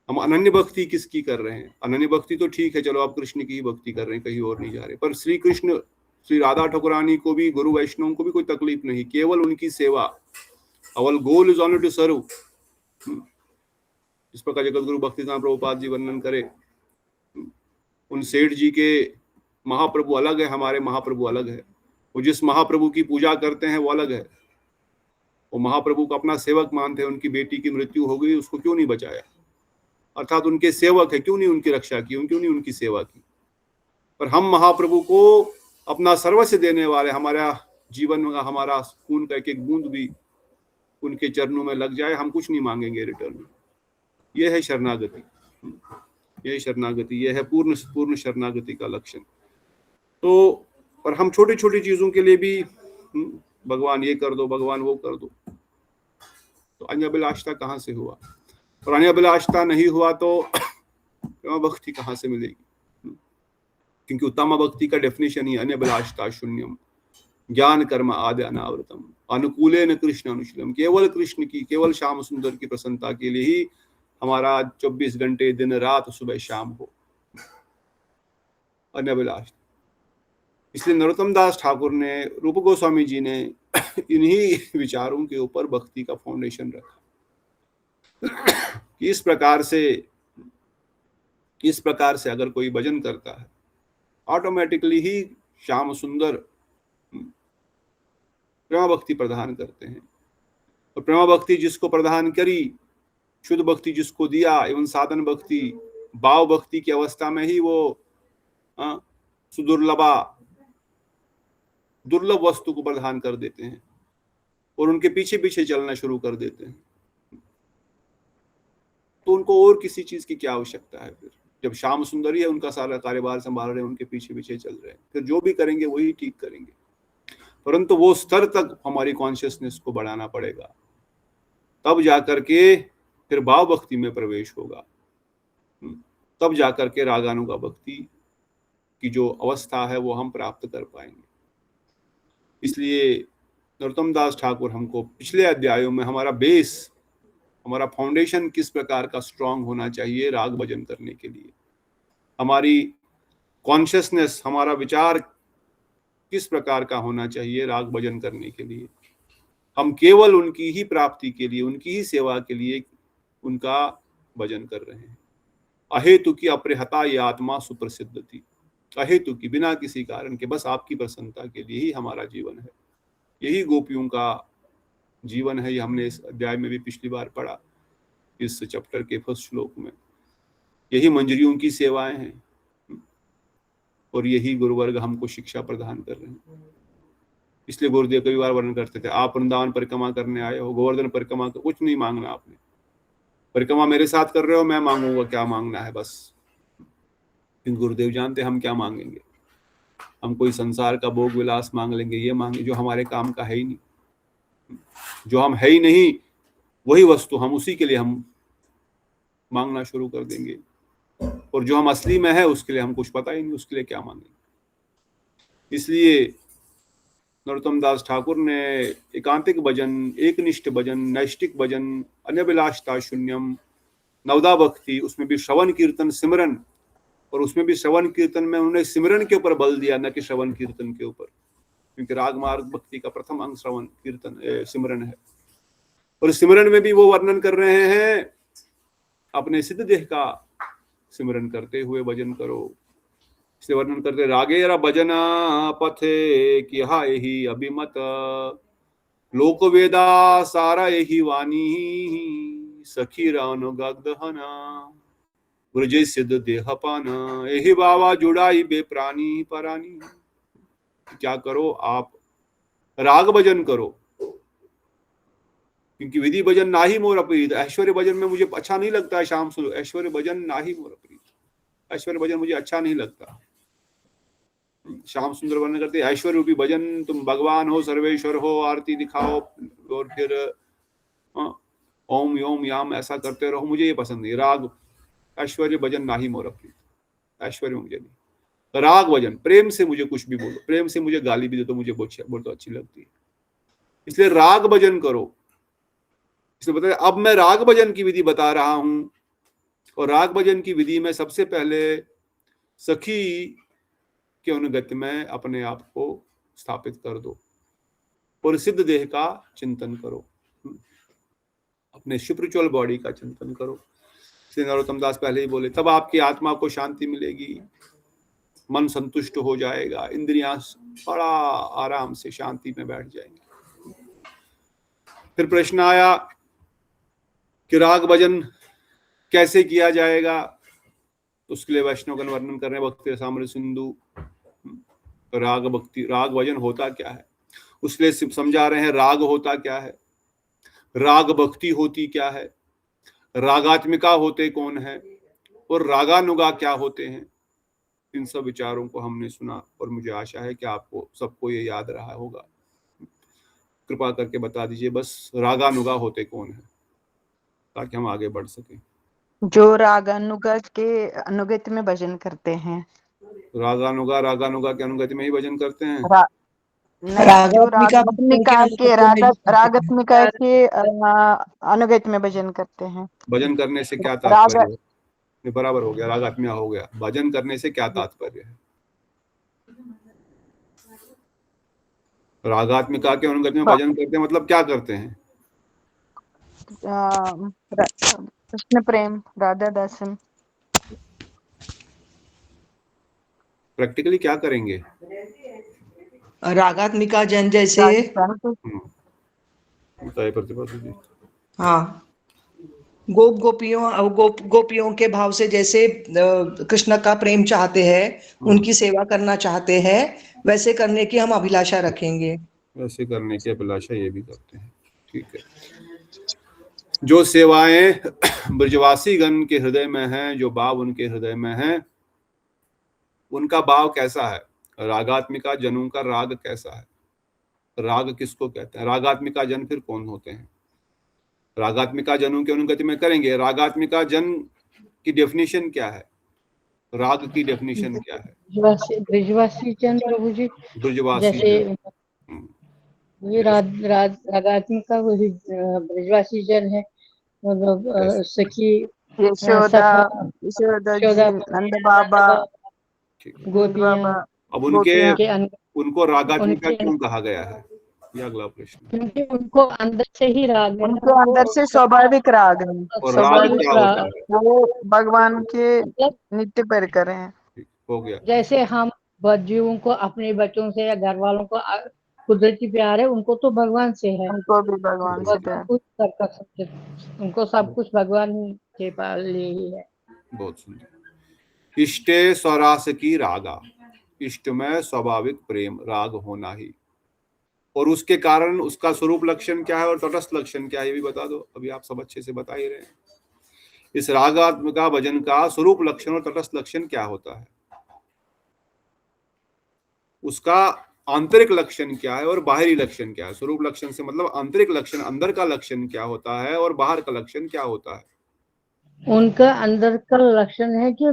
हम अनन्य भक्ति किसकी कर रहे हैं? अनन्य भक्ति तो ठीक है, चलो आप कृष्ण की ही भक्ति कर रहे हैं, कहीं और नहीं जा रहे, पर श्री कृष्ण, श्री राधा ठाकुरानी को भी, गुरु वैष्णव को भी कोई तकलीफ नहीं, केवल उनकी सेवा। Our goal is only to serve. इस प्रकार जगत गुरु भक्तिदान प्रभुपाद जी वर्णन करे, उन सेठ जी के महाप्रभु अलग है, हमारे महाप्रभु अलग है। वो जिस महाप्रभु की पूजा करते हैं वो अलग है। वो महाप्रभु को अपना सेवक मानते हैं, उनकी बेटी की मृत्यु हो गई, उसको क्यों नहीं बचाया? अर्थात उनके सेवक है, क्यों नहीं उनकी रक्षा की, क्यों नहीं उनकी सेवा की? पर हम महाप्रभु को अपना सर्वस्व देने वाले, हमारा जीवन का, हमारा खून का एक एक बूंद भी उनके चरणों में लग जाए, हम कुछ नहीं मांगेंगे रिटर्न में। यह है शरणागति, यह शरणागति, यह है पूर्ण पूर्ण शरणागति का लक्षण। तो पर हम छोटी छोटी चीजों के लिए भी भगवान ये कर दो, भगवान वो कर दो, तो अन्याभिलाषता कहाँ से हुआ? और अन्याभिलाषता नहीं हुआ तो भक्ति कहाँ से मिलेगी? क्योंकि उत्तम भक्ति का डेफिनेशन ही अन्याभिलाषता शून्यम ज्ञान कर्म आदि अनावृतम अनुकूले न कृष्ण अनुशीलम। केवल कृष्ण की, केवल श्याम सुंदर की प्रसन्नता के लिए ही हमारा 24 घंटे दिन रात सुबह शाम हो, अन्याभिलाष। इसलिए नरोत्तम दास ठाकुर ने, रूप गोस्वामी जी ने इन्हीं विचारों के ऊपर भक्ति का फाउंडेशन रखा कि इस प्रकार से अगर कोई भजन करता है, ऑटोमेटिकली ही श्याम सुंदर प्रेमा भक्ति प्रदान करते हैं। और प्रेमा भक्ति जिसको प्रदान करी, शुद्ध भक्ति जिसको दिया, एवं साधन भक्ति, भाव भक्ति की अवस्था में ही वो दुर्लभ वस्तु को प्रदान कर देते हैं और उनके पीछे पीछे चलना शुरू कर देते हैं। तो उनको और किसी चीज की क्या आवश्यकता है फिर? जब श्याम सुंदर ही है, उनका सारा कार्यभार संभाल रहे हैं, उनके पीछे पीछे चल रहे हैं, फिर जो भी करेंगे वही ठीक करेंगे। परंतु वो स्तर तक हमारी कॉन्शियसनेस को बढ़ाना पड़ेगा, तब जाकर के फिर भाव भक्ति में प्रवेश होगा, तब जाकर के रागानुगा भक्ति की जो अवस्था है वो हम प्राप्त कर पाएंगे। इसलिए नरोत्तम दास ठाकुर हमको पिछले अध्यायों में हमारा बेस, हमारा फाउंडेशन किस प्रकार का स्ट्रांग होना चाहिए राग भजन करने के लिए, हमारी कॉन्शियसनेस, हमारा विचार किस प्रकार का होना चाहिए राग भजन करने के लिए, हम केवल उनकी ही प्राप्ति के लिए, उनकी ही सेवा के लिए उनका भजन कर रहे हैं। अहेतु की अप्रहता ये आत्मा सुप्रसिद्ध थी। अहेतु की, बिना किसी कारण के, बस आपकी प्रसन्नता के लिए ही हमारा जीवन है। यही गोपियों का जीवन है। ये हमने इस अध्याय में भी पिछली बार पढ़ा, इस चैप्टर के फर्स्ट श्लोक में। यही मंजरियों की सेवाएं हैं और यही गुरुवर्ग हमको शिक्षा प्रदान कर रहे हैं। इसलिए गुरुदेव कई बार वर्णन करते थे, आप वृंदावन परिक्रमा करने आए हो, गोवर्धन परिक्रमा, कुछ नहीं मांगना आपने, परिक्रमा मेरे साथ कर रहे हो, मैं मांगूंगा क्या मांगना है बस। गुरुदेव जानते हम क्या मांगेंगे, हम कोई संसार का भोग विलास मांग लेंगे, ये मांगे जो हमारे काम का है ही नहीं, जो हम है ही नहीं वही वस्तु हम उसी के लिए हम मांगना शुरू कर देंगे, और जो हम असली में है उसके लिए हम कुछ पता ही नहीं, उसके लिए क्या मांगेंगे। इसलिए नरोत्तम दास ठाकुर ने एकांतिक भजन, एकनिष्ठ भजन, नैष्टिक भजन, अन्यभिलाषता शून्यम, नवदा भक्ति, उसमें भी श्रवण कीर्तन सिमरन, और उसमें भी श्रवण कीर्तन में उन्होंने सिमरन के ऊपर बल दिया, न कि श्रवण कीर्तन के ऊपर, क्योंकि राग मार्ग भक्ति का प्रथम अंग श्रवण कीर्तन सिमरन है। और सिमरन में भी वो वर्णन कर रहे हैं अपने सिद्ध देह का सिमरन करते हुए भजन करो। इसलिए वर्णन करते, रागेरा भजना पथे किहा यही अभिमत, लोक वेदा सारा यही वाणी, सखी रानुगदहना ब्रजे सिद्ध देह पाना, यही बाबा जुड़ाई बेप्राणी परानी। क्या करो आप? राग भजन करो, क्योंकि विधि भजन ना ही मोर प्रीत, ऐश्वर्य भजन में मुझे अच्छा नहीं लगता है। श्याम सुंदर, ऐश्वर्य भजन ना ही मोर प्रीत, ऐश्वर्य भजन मुझे अच्छा नहीं लगता। श्याम सुंदर वर्णन करते, ऐश्वर्य रूपी भजन, तुम भगवान हो, सर्वेश्वर हो, आरती दिखाओ और फिर ओम योम याम ऐसा करते रहो, मुझे ये पसंद नहीं। राग ऐश्वर्य भजन ना ही मोर प्रीत, ऐश्वर्य मुझे नहीं। राग भजन, प्रेम से मुझे कुछ भी बोलो, प्रेम से मुझे गाली भी दे तो मुझे बहुत अच्छी लगती है। इसलिए राग भजन करो। इसलिए बताया, अब मैं राग भजन की विधि बता रहा हूं और राग भजन की विधि में सबसे पहले सखी के अनुगत्य में अपने आप को स्थापित कर दो और सिद्ध देह का चिंतन करो, अपने स्पिरिचुअल बॉडी का चिंतन करो। श्री नरोत्तम दास पहले ही बोले, तब आपकी आत्मा को शांति मिलेगी, मन संतुष्ट हो जाएगा, इंद्रियां बड़ा आराम से शांति में बैठ जाएंगी। फिर प्रश्न आया कि राग भजन कैसे किया जाएगा, तो उसके लिए वैष्णव का वर्णन कर रहे हैं भक्ति रसामृत सिंधु। राग भजन होता क्या है, उसके लिए समझा रहे हैं राग होता क्या है, राग भक्ति होती क्या है, रागात्मिका होते कौन है और रागानुगा क्या होते हैं। इन सब विचारों को हमने सुना और मुझे आशा है कि आपको सबको ये याद रहा होगा। कृपा करके बता दीजिए बस रागानुगा होते कौन है, ताकि हम आगे बढ़ सकें। जो रागानुगा के अनुगत्य में भजन करते हैं। रागानुगा के अनुगत्य में ही भजन करते हैं। रागात्मिका के अनुगत्य में भजन करते हैं। भजन करने से क्या तात्पर्य है? बराबर हो गया, रागात्मिका हो गया। भजन करने से क्या तात्पर्य है? रागात्मिका के अनुगत्य में भजन करते हैं मतलब क्या करते हैं? कृष्ण प्रेम, राधा दासन। प्रैक्टिकली क्या करेंगे? रागात्मिका जन जैसे प्रतिभा जी। हाँ, गोपियों के भाव से जैसे कृष्ण का प्रेम चाहते हैं, उनकी सेवा करना चाहते हैं, वैसे करने की हम अभिलाषा रखेंगे। वैसे करने की अभिलाषा ये भी करते हैं, ठीक है। जो सेवाएं ब्रजवासी गण के हृदय में हैं, जो भाव उनके हृदय में हैं, उनका भाव कैसा है? रागात्मिका जनों का राग कैसा है? राग किसको कहते हैं? रागात्मिका जन फिर कौन होते हैं? रागात्मिका जनों के अनुगति में करेंगे। रागात्मिका जन की डेफिनेशन क्या है? राग की डेफिनेशन क्या है? ब्रजवासी जन प्रभु जी, ब्रजवासी जैसे ये रागात्मिका वही ब्रजवासी जन है, मतलब सखी यशोदा जी, नंद बाबा, गोपियां। अब उनको रागात्मिका क्यों कहा गया है? ये अगला प्रश्न। क्योंकि उनको अंदर से ही राग है, उनके अंदर से स्वाभाविक राग है। और राग क्या होता है? वो भगवान के नित्य परिकर हैं। हो गया। जैसे हम बच्चों को, अपने बच्चों से या घर वालों को कुदरती प्यार है, उनको तो भगवान से है, उनको भी भगवान से प्यार। उनको सब कुछ भगवान के पास ही है। बहुत सुंदर। इष्टे स्वरास की रागा, इष्ट में स्वाभाविक प्रेम राग होना ही, और उसके कारण उसका स्वरूप लक्षण क्या है और तटस्थ लक्षण क्या है, ये भी बता दो। अभी आप सब अच्छे से बता ही रहे हैं। इस रागात्मिका भजन का स्वरूप लक्षण और तटस्थ लक्षण क्या होता है, उसका आंतरिक लक्षण क्या है और बाहरी लक्षण क्या है? स्वरूप लक्षण से मतलब आंतरिक लक्षण, अंदर का लक्षण क्या होता है और बाहर का लक्षण क्या होता है? उनका अंदर का लक्षण है कि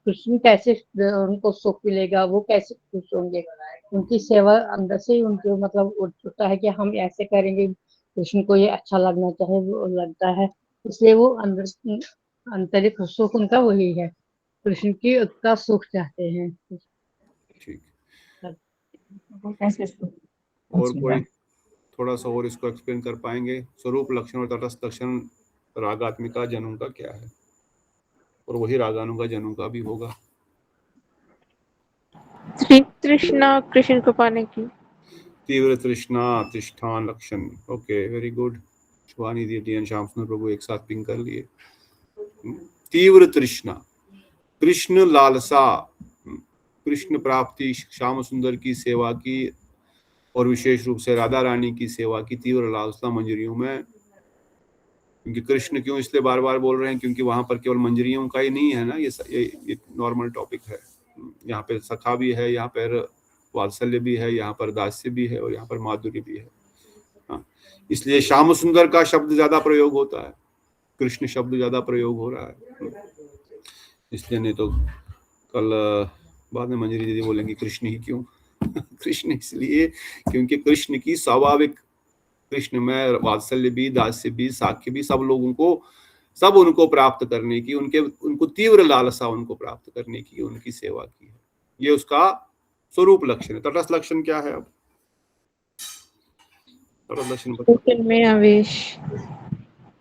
कृष्ण कैसे उनको सुख मिलेगा, वो कैसे खुश होंगे, उनकी सेवा अंदर से ही उनको मतलब उठता है कि हम ऐसे करेंगे, कृष्ण को ये अच्छा लगना चाहिए, वो लगता है, इसलिए वो अंदर आंतरिक सुख उनका वही है, कृष्ण की का सुख चाहते हैं। ठीक। और कोई थोड़ा सा और इसको एक्सप्लेन कर पाएंगे? स्वरूप लक्षण और तटस्थ लक्षण रागात्मिका जनों का क्या है, और वही रागानुगा जनों का भी होगा। तृष्णा कृष्ण को पाने की। तीव्र तृष्णा, तिष्ठान लक्षण। Okay, very good. शिवानी दीदी और श्याम सुंदर प्रभु एक साथ पिंग कर लिए। तीव्र तृष्णा, कृष्ण लालसा, कृष्ण प्राप्ति, श्याम सुंदर की सेवा की और विशेष रूप से राधा रानी की सेवा की तीव्र लालसा मंजरियों में। क्योंकि कृष्ण क्यों इसलिए बार बार बोल रहे हैं, क्योंकि वहां पर केवल मंजरियों का ही नहीं है ना, ये नॉर्मल टॉपिक है। यहाँ पे सखा भी है, यहाँ पर वात्सल्य भी है, यहाँ पर दास्य भी है और यहाँ पर माधुर्य भी है। हाँ, इसलिए श्याम सुंदर का शब्द ज्यादा प्रयोग होता है, कृष्ण शब्द ज्यादा प्रयोग हो रहा है। इसलिए नहीं तो कल बाद में मंजरी दीदी बोलेंगी कृष्ण ही क्यों। कृष्ण इसलिए क्योंकि कृष्ण की स्वाभाविक, कृष्ण में वात्सल्य भी, दास्य भी, साख्य भी, सब लोगों को सब उनको प्राप्त करने की, उनको तीव्र लालसा उनको प्राप्त करने की, उनकी सेवा की है। ये उसका स्वरूप लक्षण है। तटस्थ लक्षण क्या है? अब तटस्थ लक्षण बताओ। उनमें आवेश,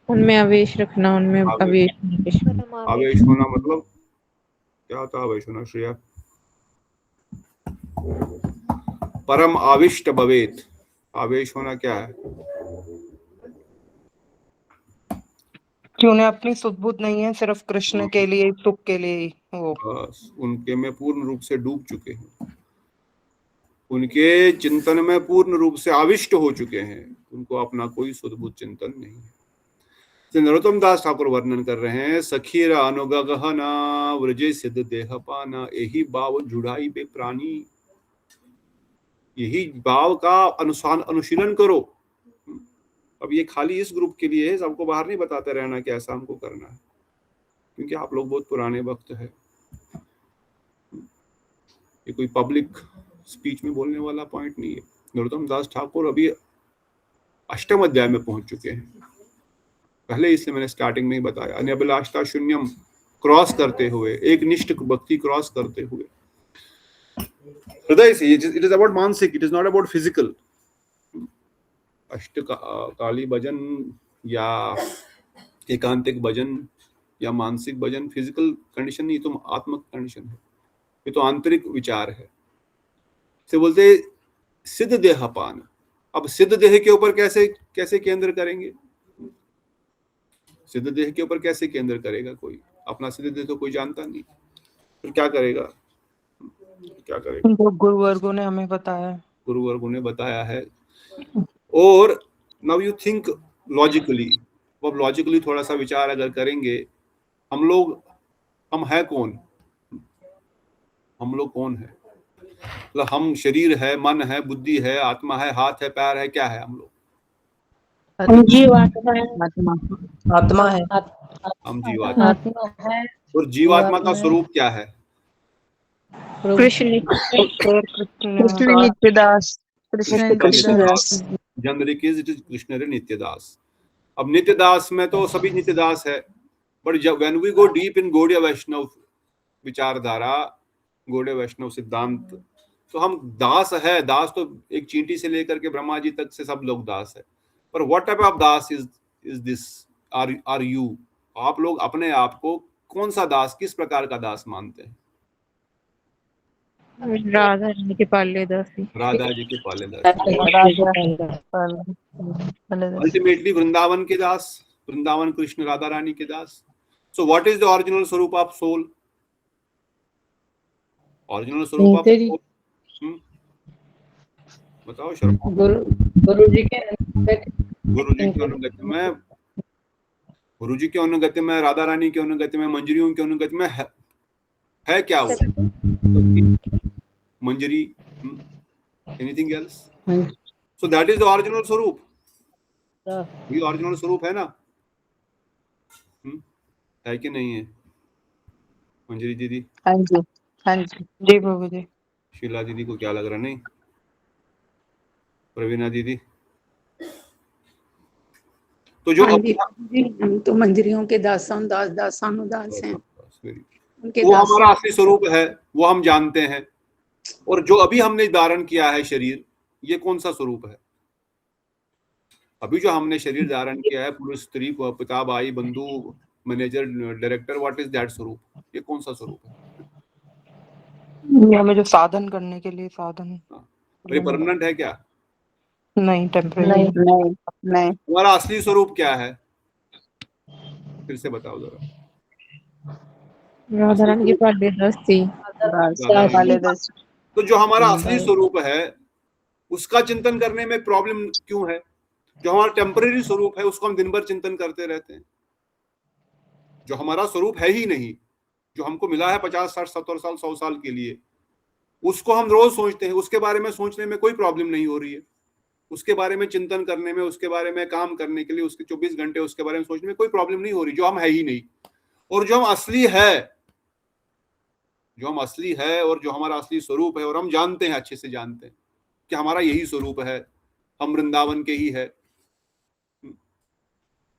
उनमें आवेश रखना, उनमें आवेश। आवेश होना मतलब क्या होता है आवेश होना श्रेया? परम आविष्ट भवेत। आवेश होना क्या है? कि उन्हें अपनी सुध-बुध नहीं है, सिर्फ कृष्ण के लिए, सुख के लिए ही वो। बस उनके में पूर्ण रूप से डूब चुके हैं, उनके चिंतन में पूर्ण रूप से आविष्ट हो चुके हैं, उनको अपना कोई सुध-बुध चिंतन नहीं है। तो नरोत्तम दास ठाकुर वर्णन कर रहे हैं, सखीर अनुगहना व्रजे सिद्ध देह पाना, यही भाव जुड़ाई बे प्राणी। यही भाव का अनुशीलन करो। अब ये खाली इस ग्रुप के लिए है, सबको बाहर नहीं बताते रहना कि ऐसा हमको करना है, क्योंकि आप लोग बहुत पुराने वक्त है। ये कोई पब्लिक स्पीच में बोलने वाला पॉइंट नहीं है। नरोत्तम दास ठाकुर अभी अष्टम अध्याय में पहुंच चुके हैं। पहले इसलिए मैंने स्टार्टिंग में ही बताया, अनभिलाषता शून्यम क्रॉस करते हुए, एक निष्ठ भक्ति क्रॉस करते हुए हृदय से, इट इज अबाउट मानसिक, it is not about physical. अष्टकाली भजन या एकांतिक भजन या मानसिक भजन फिजिकल कंडीशन नहीं, तो आत्मक कंडीशन है, ये तो आंतरिक विचार है। से बोलते सिद्ध देहपान। अब सिद्ध देह के ऊपर कैसे केंद्र करेंगे? सिद्ध देह के ऊपर कैसे केंद्र करेगा कोई? अपना सिद्ध देह तो कोई जानता नहीं, फिर क्या करेगा? गुरु वर्गों ने हमें बताया, गुरु वर्गों ने बताया है। और नाउ यू थिंक लॉजिकली। अब लॉजिकली थोड़ा सा विचार अगर करेंगे, हम है कौन? हम लोग कौन है? मतलब हम शरीर है, मन है, बुद्धि है, आत्मा है, हाथ है, पैर है, क्या है हम लोग? जीवात्मा है, आत्मा है, हम जीवात्मा। आत्मा है। और जीवात्मा का स्वरूप क्या है? कृष्ण कृष्ण नित्यदास, कृष्ण नित्यदास। Generic is it is Krishna रे नित्यदास। अब नित्यदास में तो सभी नित्यदास है, बट जब when we go deep in Gaudiya Vaishnava विचारधारा, गौड़ीय वैष्णव सिद्धांत, तो हम दास है। दास तो एक चींटी से लेकर के ब्रह्मा जी तक से सब लोग दास है। पर व्हाट टाइप ऑफ दास इज दिस? Are you? आप लोग अपने आप को कौन सा दास, किस प्रकार का दास मानते हैं? राधा रानी के पाले दासी, राधा जी के पाले दास, राजा अल्टीमेटली वृंदावन के दास, वृंदावन कृष्ण राधा रानी के दास। So what is the original swarup of soul? Original swarup of soul बताओ शर्मा। गुरु जी के अनुगत्य में, राधा रानी के अनुगत्य में, मंजरियों के अनुगत्य में है क्या वो? मंजरी, anything else? So that is the original swarup. ये ओरिजिनल स्वरूप है ना? है कि नहीं है मंजरी दीदी? हाँ जी, हाँ जी, जी प्रभु जी। शीला दीदी को क्या लग रहा? नहीं? प्रवीणा दीदी? तो जो हम तो मंजरियों के दासानुदास हैं, उनके वो हमारा असली स्वरूप है, वो हम जानते हैं। और जो अभी हमने धारण किया है शरीर, ये कौन सा स्वरूप है? अभी जो हमने शरीर धारण किया है, पुरुष, स्त्री, पिता, भाई, बंधु, manager, director, what is that स्वरूप? ये कौन सा स्वरूप है? ये हमें जो साधन करने के लिए साधन। ये परमानेंट है क्या? नहीं, टेम्परेरी। नहीं। हमारा असली स्वरूप क्या है? फिर से बताओ जरा। राधा रानी के पाले दासी। तो जो हमारा असली स्वरूप है, उसका चिंतन करने में प्रॉब्लम क्यों है? जो हमारा टेम्परेरी स्वरूप है, उसको हम दिन भर चिंतन करते रहते हैं। जो हमारा स्वरूप है ही नहीं, जो हमको मिला है 50, 60, 70 साल, 100 साल के लिए, उसको हम रोज सोचते हैं। उसके बारे में सोचने में कोई प्रॉब्लम नहीं हो रही है। उसके बारे में चिंतन करने में, उसके बारे में काम करने के लिए, उसके 24 घंटे उसके बारे में सोचने में कोई प्रॉब्लम नहीं हो रही, जो हम है ही नहीं। और जो हम असली है, और जो हमारा असली स्वरूप है, और हम जानते हैं, अच्छे से जानते हैं कि हमारा यही स्वरूप है, हम वृंदावन के ही है।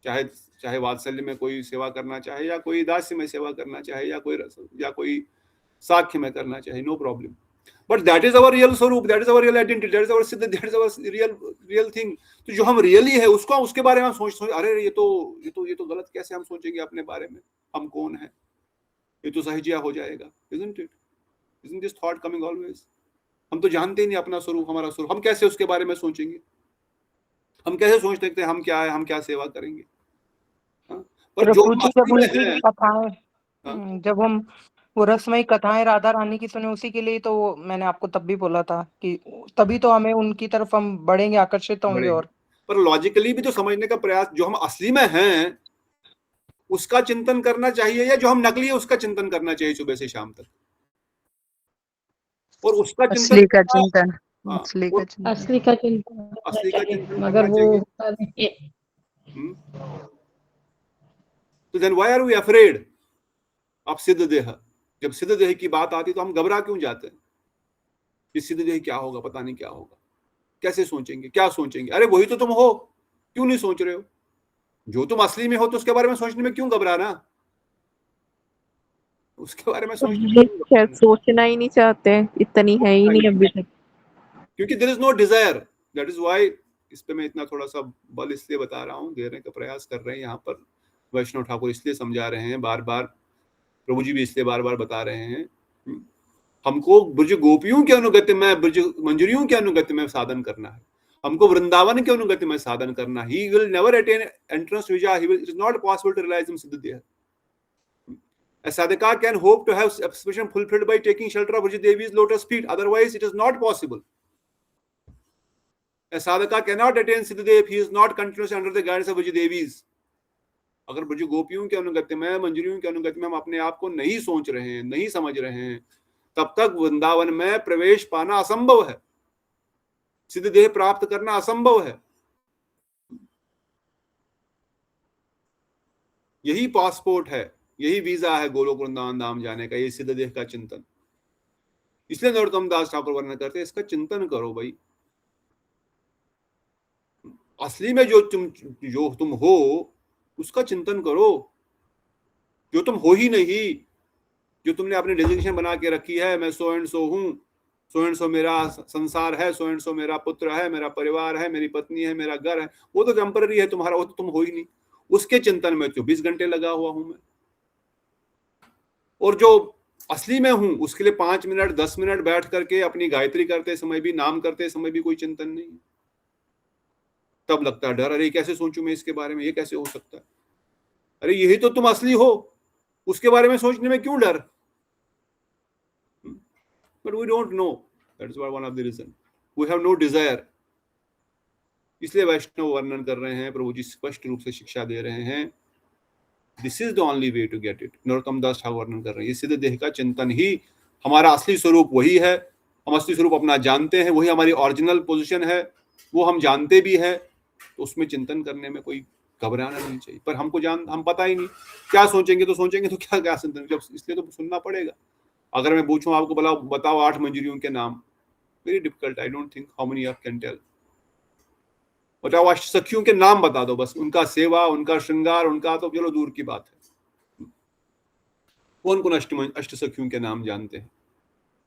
चाहे वात्सल्य में कोई सेवा करना चाहे, या कोई दास्य में सेवा करना चाहे, या कोई साख्य में करना चाहे, no problem, but that is our real swarup, that is our real identity, that is our siddha, that is our real thing. तो जो हम रियली है उसको, उसके बारे में सोच अरे ये तो गलत कैसे हम सोचेंगे अपने बारे में, हम कौन है, ये तो सहजिया हो जाएगा, isn't it? Isn't this thought coming always? हम तो जानते ही नहीं अपना स्वरूप, हमारा स्वरूप, हम कैसे उसके बारे में सोचेंगे, हम कैसे सोच सकते हैं हम क्या है, हम क्या सेवा करेंगे। पर जो जब उनकी है, कथाएं, जब हम वो रसमयी कथाएं राधा रानी की सुने, उसी के लिए तो मैंने आपको तब भी बोला था कि तभी तो हमें उनकी तरफ हम बढ़ेंगे, आकर्षित होंगे। और पर लॉजिकली भी तो समझने का प्रयास, जो हम असली में हैं उसका चिंतन करना चाहिए, या जो हम नकली है उसका चिंतन करना चाहिए सुबह से शाम तक, और उसका असली का चिंतन, हाँ, असली का चिंतन, असली का चिंतन असली का चिंतन मगर करना वो चाहिए। होता नहीं है। तो then why are we afraid of सिद्ध देह? जब सिद्ध देह की बात आती तो हम घबरा क्यों जाते हैं? ये सिद्ध देह क्या होगा, पता नहीं क्या होगा, कैसे सोचेंगे, क्या सोचेंगे? अरे वही तो तुम हो, क्यों नहीं सोच रहे हो? जो तुम असली में हो तो उसके बारे में सोचने में क्यों घबराना? उसके बारे में सोचना ही नहीं चाहते, इतनी है ही नहीं अभी तक, क्योंकि there is no desire. That is why इस पे मैं इतना थोड़ा सा बल इसलिए बता रहा हूँ, देने का प्रयास कर रहे हैं यहाँ पर वैष्णव ठाकुर, इसलिए समझा रहे हैं बार बार, प्रभु जी भी इसलिए बार बार बता रहे हैं, हमको ब्रज गोपियों के अनुगत्य में, ब्रज मंजरियों के अनुगत्य में साधन करना है, हमको वृंदावन के अनुगत्य में साधन करना। He will never attain entrance विजय, it is not possible to realize him सिद्ध देह। A sadhaka can hope to have aspiration fulfilled by taking shelter of Brij Devi's lotus feet, otherwise it is not possible. A sadhaka cannot attain Siddhadev if he is not continuously under the guidance of Brij Devis. अगर ब्रज गोपियों के अनुगत्य में, मंजरियों के अनुगत्य में हम अपने आप को नहीं सोच रहे हैं, नहीं समझ रहे हैं, तब तक वृंदावन में प्रवेश पाना असंभव है, सिद्ध देह प्राप्त करना असंभव है। यही पासपोर्ट है, यही वीजा है गोलोक वृंदावन धाम जाने का, ये सिद्ध देह का चिंतन। इसलिए नरोत्तम दास ठाकुर वर्णन करते हैं, इसका चिंतन करो भाई। असली में जो तुम हो उसका चिंतन करो। जो तुम हो ही नहीं, जो तुमने अपनी डेजिग्नेशन बना के रखी है, मैं सो एंड सो हूं, सो एंड सो मेरा संसार है, सो एंड सो मेरा पुत्र है, मेरा परिवार है, मेरी पत्नी है, मेरा घर है, वो तो टेम्पररी है तुम्हारा, वो तो तुम हो ही नहीं। उसके चिंतन में 24 घंटे लगा हुआ हूं मैं। और जो असली में हूं उसके लिए 5 मिनट 10 मिनट बैठ करके अपनी गायत्री करते समय भी, नाम करते समय भी कोई चिंतन नहीं, तब लगता है डर, अरे कैसे सोचूं मैं इसके बारे में, ये कैसे हो सकता है? अरे यही तो तुम असली हो, उसके बारे में सोचने में क्यों डर? But we don't know, that is one of the reason, we have no desire. इसलिए वैष्णव वर्णन कर रहे हैं, प्रभु जी स्पष्ट रूप से शिक्षा दे रहे हैं, this is the only way to get it. Narottam Das Thakur वर्णन कर रहे हैं, सिद्ध देह का चिंतन ही हमारा असली स्वरूप वही है। हम असली स्वरूप अपना जानते हैं, वही हमारी ओरिजिनल पोजीशन है, वो हम जानते भी है, तो उसमें चिंतन करने में कोई घबराना नहीं चाहिए। पर हमको हम पता ही नहीं, क्या सोचेंगे तो क्या चिंतन, जब इसलिए तो सुनना पड़ेगा। अगर मैं पूछूं आपको, बताओ 8 मंजरियों के नाम, very difficult, I don't think how many आप कैन टेल। बताओ अष्ट सखियों के नाम बता दो, बस उनका सेवा, उनका श्रृंगार, उनका तो चलो दूर की बात है। कौन कौन अष्ट सखियों के नाम जानते हैं?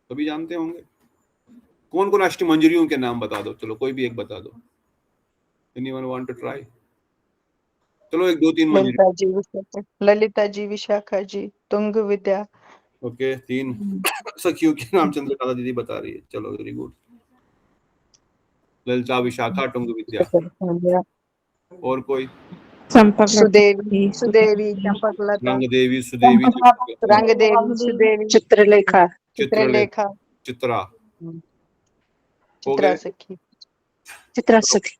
सभी जानते होंगे। कौन कौन अष्ट मंजरियों के नाम बता दो, चलो कोई भी एक बता दो। Anyone want to try? चलो 1 2 3 मंजरी। ललिता जी, विशाखा जी, तुंग विद्या। ओके, 3 सखियों के नाम चंद्रकला दीदी बता रही है, चलो वेरी गुड। ललिता, विशाखा, तुंग विद्या। और कोई? सुदेवी, चंपकलता, रंग देवी, सुदेवी, रंग देवी, सुदेवी, चित्रलेखा, चित्रा सखी, चित्रा सखी।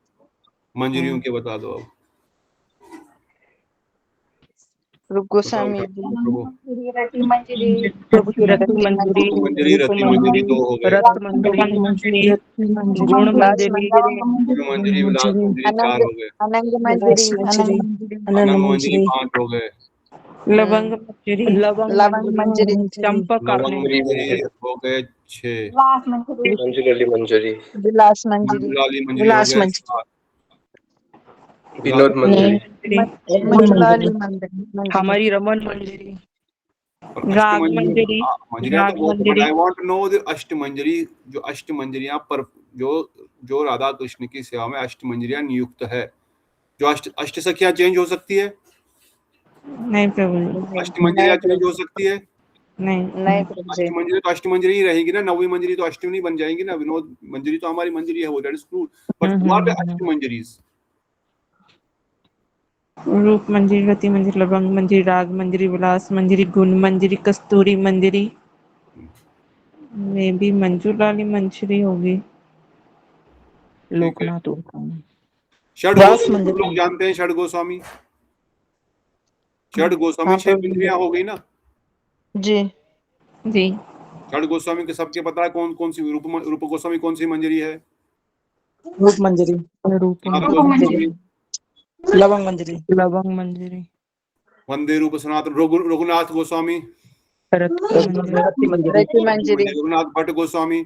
मंजरियों के बता दो अब। रूप गोस्वामी जी, मंजरी, प्रभु की रति मंजरी, रति मंजरी 2 हो गए। रत मंजरी, गुण मंजरी, मंजरी, विलास मंजरी 4 हो गए। अनंग मंजरी, अनंग मंजरी 5 हो गए। लवंग मंजरी, लवंग मंजरी, चंपक मंजरी हो गए 6। मंजरी मंजरी विलास मंजरी, लाली मंजरी हो गए 7। विनोद मंजरी, मंजुलाली मंजरी हमारी रमन मंजरी, और राग अष्टमंजरी मंजरी, मंजरियां तो राग बहुत, बट मंजरी। I want to know the Ashtamanjari, जो अष्टमंजरियां पर जो राधा कृष्ण की सेवा में अष्टमंजरियां नियुक्त है, जो अष्ट सखियां चेंज हो सकती है, नहीं प्रभु जी, अष्टमंजरियां चेंज हो सकती है, नहीं। नहीं प्रभु जी। अष्टमंजरी तो अष्टमंजरी ही रहेगी ना, नवी मंजरी तो अष्टमी बन जाएंगी ना, विनोद मंजरी तो हमारी मंजरी है, वो that is true, but what Ashtamanjaris? Rupa Manjari, रति मंजरी, लवंग मंजरी, राग मंजरी, विलास मंजरी, गुण मंजरी, कस्तूरी मंजरी, मे भी मंजूलाली मंजरी होगी। लोकनाथ षड गोस्वामी लोग जानते हैं, षड गोस्वामी, षड गोस्वामी हाँ 6 प्रभु जी। मंजरियां हो गई ना। जी जी, षड गोस्वामी के सबके पता है कौन कौन सी, रूप गोस्वामी कौन सी मंजरी है? रूप मंजरी, सनातन गोस्वामी, लवंग मंजरी, लवंग मंजरी, वंदे रूप सनातन, रघुनाथ गोस्वामी, रति मंजरी, रति मंजरी, रघुनाथ भट्ट गोस्वामी,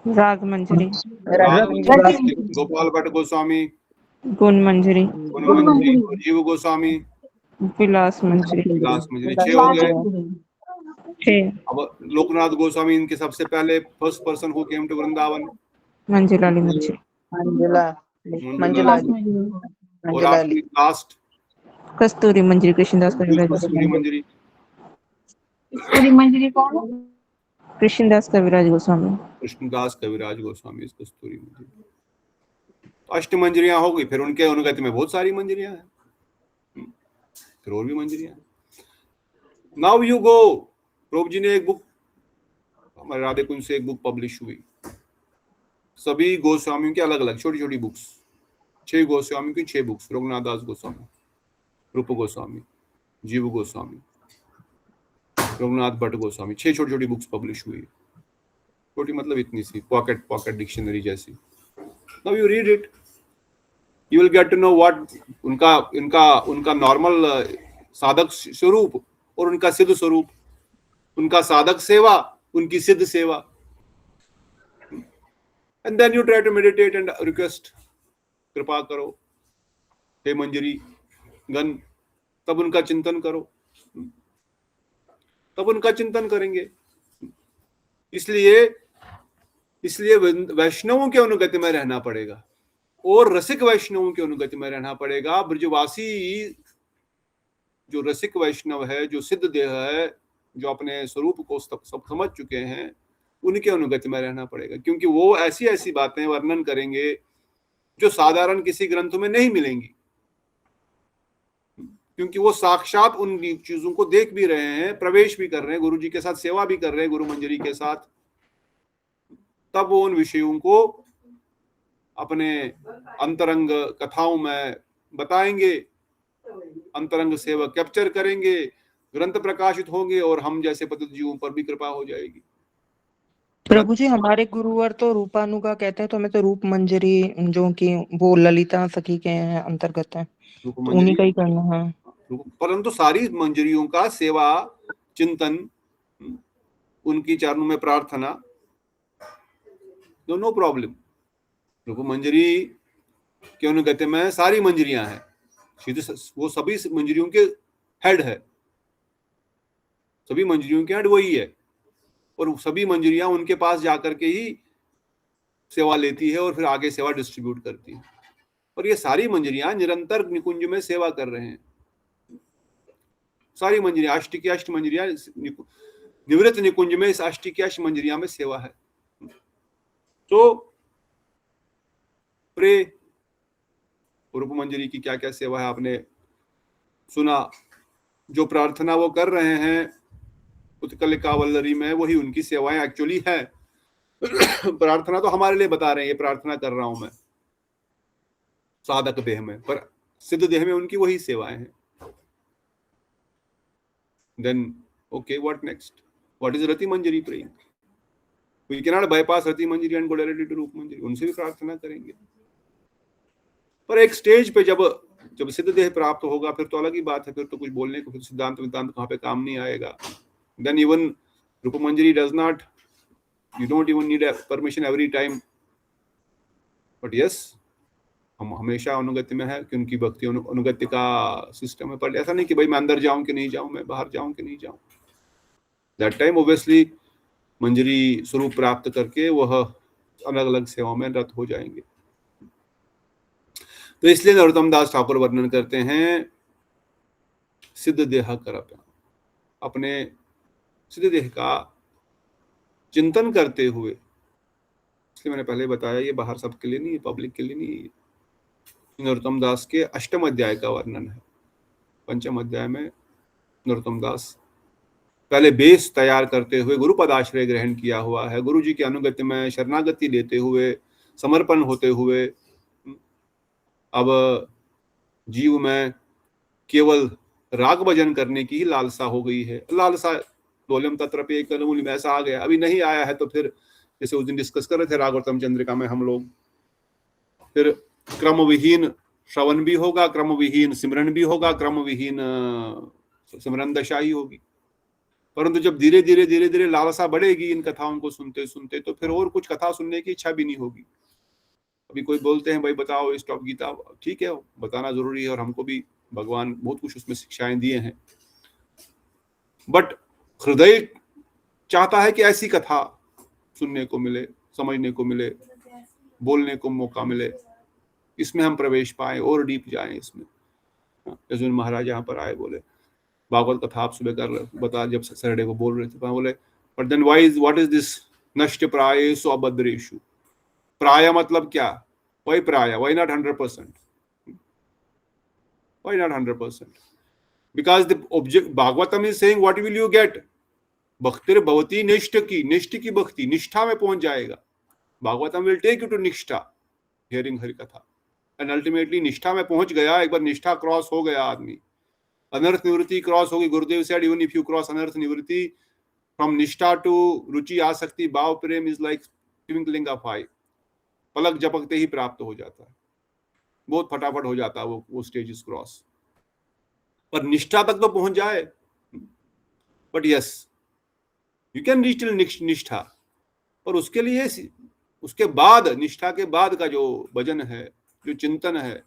राग मंजरी, राग मंजरी, गोपाल भट्ट गोस्वामी, गुण मंजरी, गुण मंजरी, और जीव गोस्वामी, विलास मंजरी, विलास मंजरी, 6 हो गए। 6 अब लोकनाथ गोस्वामी, इनके सबसे पहले first person who came to Vrindavan, Manjulali Manjari, Manjula Manjulali और मंजुलाली, आपकी लास्ट कस्तूरी मंजरी, कृष्णदास कविराज कस्तूरी गोस्वामी, मंजरी, कस्तूरी मंजरी कौन? कृष्णदास कविराज गोस्वामी। कृष्णदास कविराज गोस्वामी, इस कस्तूरी मंजरी। तो अष्ट मंजरियां हो गई, फिर उनके अनुगति में बहुत सारी मंजरियां हैं, फिर और भी मंजरियां हैं। नाउ यू गो, प्रभु जी ने एक बुक, हमारे राधे कुंज से एक बुक पब्लिश हुई, सभी गोस्वामियों की अलग अलग छोटी छोटी बुक्स, 6 गोस्वामियों की 6 बुक्स, रघुनाथ दास गोस्वामी, रूप गोस्वामी, जीव गोस्वामी, रघुनाथ भट्ट गोस्वामी, 6 छोटी छोटी बुक्स पब्लिश हुई। छोटी मतलब इतनी सी, पॉकेट डिक्शनरी जैसी। Now you read it, you will get to know what उनका नॉर्मल साधक स्वरूप और उनका सिद्ध स्वरूप, उनका साधक सेवा, उनकी सिद्ध सेवा। And then you try to meditate and request, कृपा करो हे मंजरी गण, तब उनका चिंतन करो, तब उनका चिंतन करेंगे। इसलिए वैष्णवों के अनुगति में रहना पड़ेगा, और रसिक वैष्णवों के अनुगति में रहना पड़ेगा। ब्रजवासी जो रसिक वैष्णव है, जो सिद्ध देह है, जो अपने स्वरूप को सब समझ चुके हैं, उनके अनुगति में रहना पड़ेगा, क्योंकि वो ऐसी ऐसी बातें वर्णन करेंगे जो साधारण किसी ग्रंथ में नहीं मिलेंगी, क्योंकि वो साक्षात उन चीजों को देख भी रहे हैं, प्रवेश भी कर रहे हैं, गुरु जी के साथ सेवा भी कर रहे हैं, गुरु मंजरी के साथ। तब वो उन विषयों को अपने अंतरंग कथाओं में बताएंगे, अंतरंग सेवा कैप्चर करेंगे, ग्रंथ प्रकाशित होंगे, और हम जैसे पतित जीवों पर भी कृपा हो जाएगी। प्रभु जी हमारे गुरुवर तो रूपानुगा कहते हैं, तो हमें तो रूप मंजरी, जो कि वो ललिता सखी के अंतर्गत है, तो उन्हीं का ही करना है। परंतु सारी मंजरियों का सेवा चिंतन, उनकी चरणों में प्रार्थना, नो प्रॉब्लम। रूप मंजरी के अनुगत्य में सारी मंजरियां हैं, वो सभी मंजरियों के हेड है, सभी मंजरियों के हेड वही है, और सभी मंजरियां उनके पास जाकर के ही सेवा लेती है और फिर आगे सेवा डिस्ट्रीब्यूट करती है। और ये सारी मंजरियां निरंतर निकुंज में सेवा कर रहे हैं, सारी मंजरियां, अष्ट की अष्ट मंजरियां निवृत्त निकुंज में इस अष्ट की अष्ट मंजरियां में सेवा है। तो प्रे, रूप मंजरी की क्या क्या सेवा है आपने सुना, जो प्रार्थना वो कर रहे हैं उत्कलिका वल्लरी में, वही उनकी सेवाएं एक्चुअली है। प्रार्थना तो हमारे लिए बता रहे हैं, ये प्रार्थना कर रहा हूं मैं साधक देह में, पर सिद्ध देह में उनकी वही सेवाएं हैं। Then okay, what next? What is Rati Manjari praying? We cannot bypass Rati Manjari and go directly to Roop Manjari. उनसे भी प्रार्थना करेंगे, पर एक स्टेज पे जब सिद्ध देह प्राप्त होगा, फिर तो अलग ही बात है, फिर तो कुछ बोलने को, फिर सिद्धांत विद्धांत कहाँ पे काम नहीं आएगा। Then even Rupa Manjari does not, you don't even need a permission every time. But yes, हम हमेशा अनुगत्य में है कि उनकी भक्ति अनुगत्य का सिस्टम है। पर ऐसा नहीं कि भाई मैं अंदर जाऊं कि नहीं जाऊं, मैं बाहर जाऊं कि नहीं जाऊं। दैट टाइम ऑब्वियसली मंजरी स्वरूप प्राप्त करके वह अलग अलग सेवाओं में रत हो जाएंगे। तो इसलिए नरोत्तम दास ठाकुर वर्णन करते हैं सिद्ध देह कर, अपने सिद्ध देह का चिंतन करते हुए। इसलिए मैंने पहले बताया ये बाहर सबके लिए नहीं है, पब्लिक के लिए नहीं है। नरोत्तम दास के अष्टम अध्याय का वर्णन है। पंचम अध्याय में नरोत्तम दास पहले बेस तैयार करते हुए गुरु पदाश्रय ग्रहण किया हुआ है, गुरु जी के अनुगत्य में शरणागति लेते हुए, समर्पण होते हुए अब जीव में केवल राग भजन करने की ही लालसा हो गई है। लालसा लोलम तत्रपि एकलमूल में ऐसा आ गया, अभी नहीं आया है। तो फिर जैसे उस दिन डिस्कस कर रहे थे रागवतम चंद्रिका में हम लोग, फिर क्रम विहीन श्रवण भी होगा, क्रम विहीन सिमरन भी होगा, क्रम विहीन सिमरन दशा ही होगी। परंतु जब धीरे धीरे लालसा बढ़ेगी इन कथाओं को सुनते सुनते, तो फिर और कुछ कथा सुनने की इच्छा भी नहीं होगी। अभी कोई बोलते हैं भाई बताओ स्टॉप गीता, ठीक है बताना जरूरी है, और हमको भी भगवान बहुत कुछ उसमें शिक्षाएं दिए हैं। बट हृदय चाहता है कि ऐसी कथा सुनने को मिले, समझने को मिले, बोलने को मौका मिले, इसमें हम प्रवेश पाए और डीप जाएं इसमें। यजुन महाराज यहाँ पर आए, बोले भागवत कथा आप सुबह कर बता, जब सैटरडे को बोल रहे थे, बोले but then what is this नष्ट प्रायेषु अभद्रेषु। प्राय मतलब क्या? वही प्राय, why not 100%? Why not 100%? Because the object Bhagavatam is saying what will you get? Bhaktir bhavati nishta की भक्ति, निष्ठा में पहुंच जाएगा। Bhagavatam will take you to निष्ठा, hearing हरि कथा, and ultimately निष्ठा में पहुंच गया। एक बार निष्ठा क्रॉस हो गया आदमी, अनर्थ निवृत्ति क्रॉस होगी। गुरुदेव said even if you cross अनर्थ निवृत्ति from निष्ठा to रुचि आसक्ति भाव प्रेम is like twinkling of eye, पलक झपकते ही प्राप्त हो जाता है, बहुत फटाफट हो जाता है वो स्टेजेस क्रॉस। पर निष्ठा तक तो पहुंच जाए। But yes you can reach till निष्ठा, पर उसके लिए उसके बाद, निष्ठा के बाद का जो भजन है, जो चिंतन है,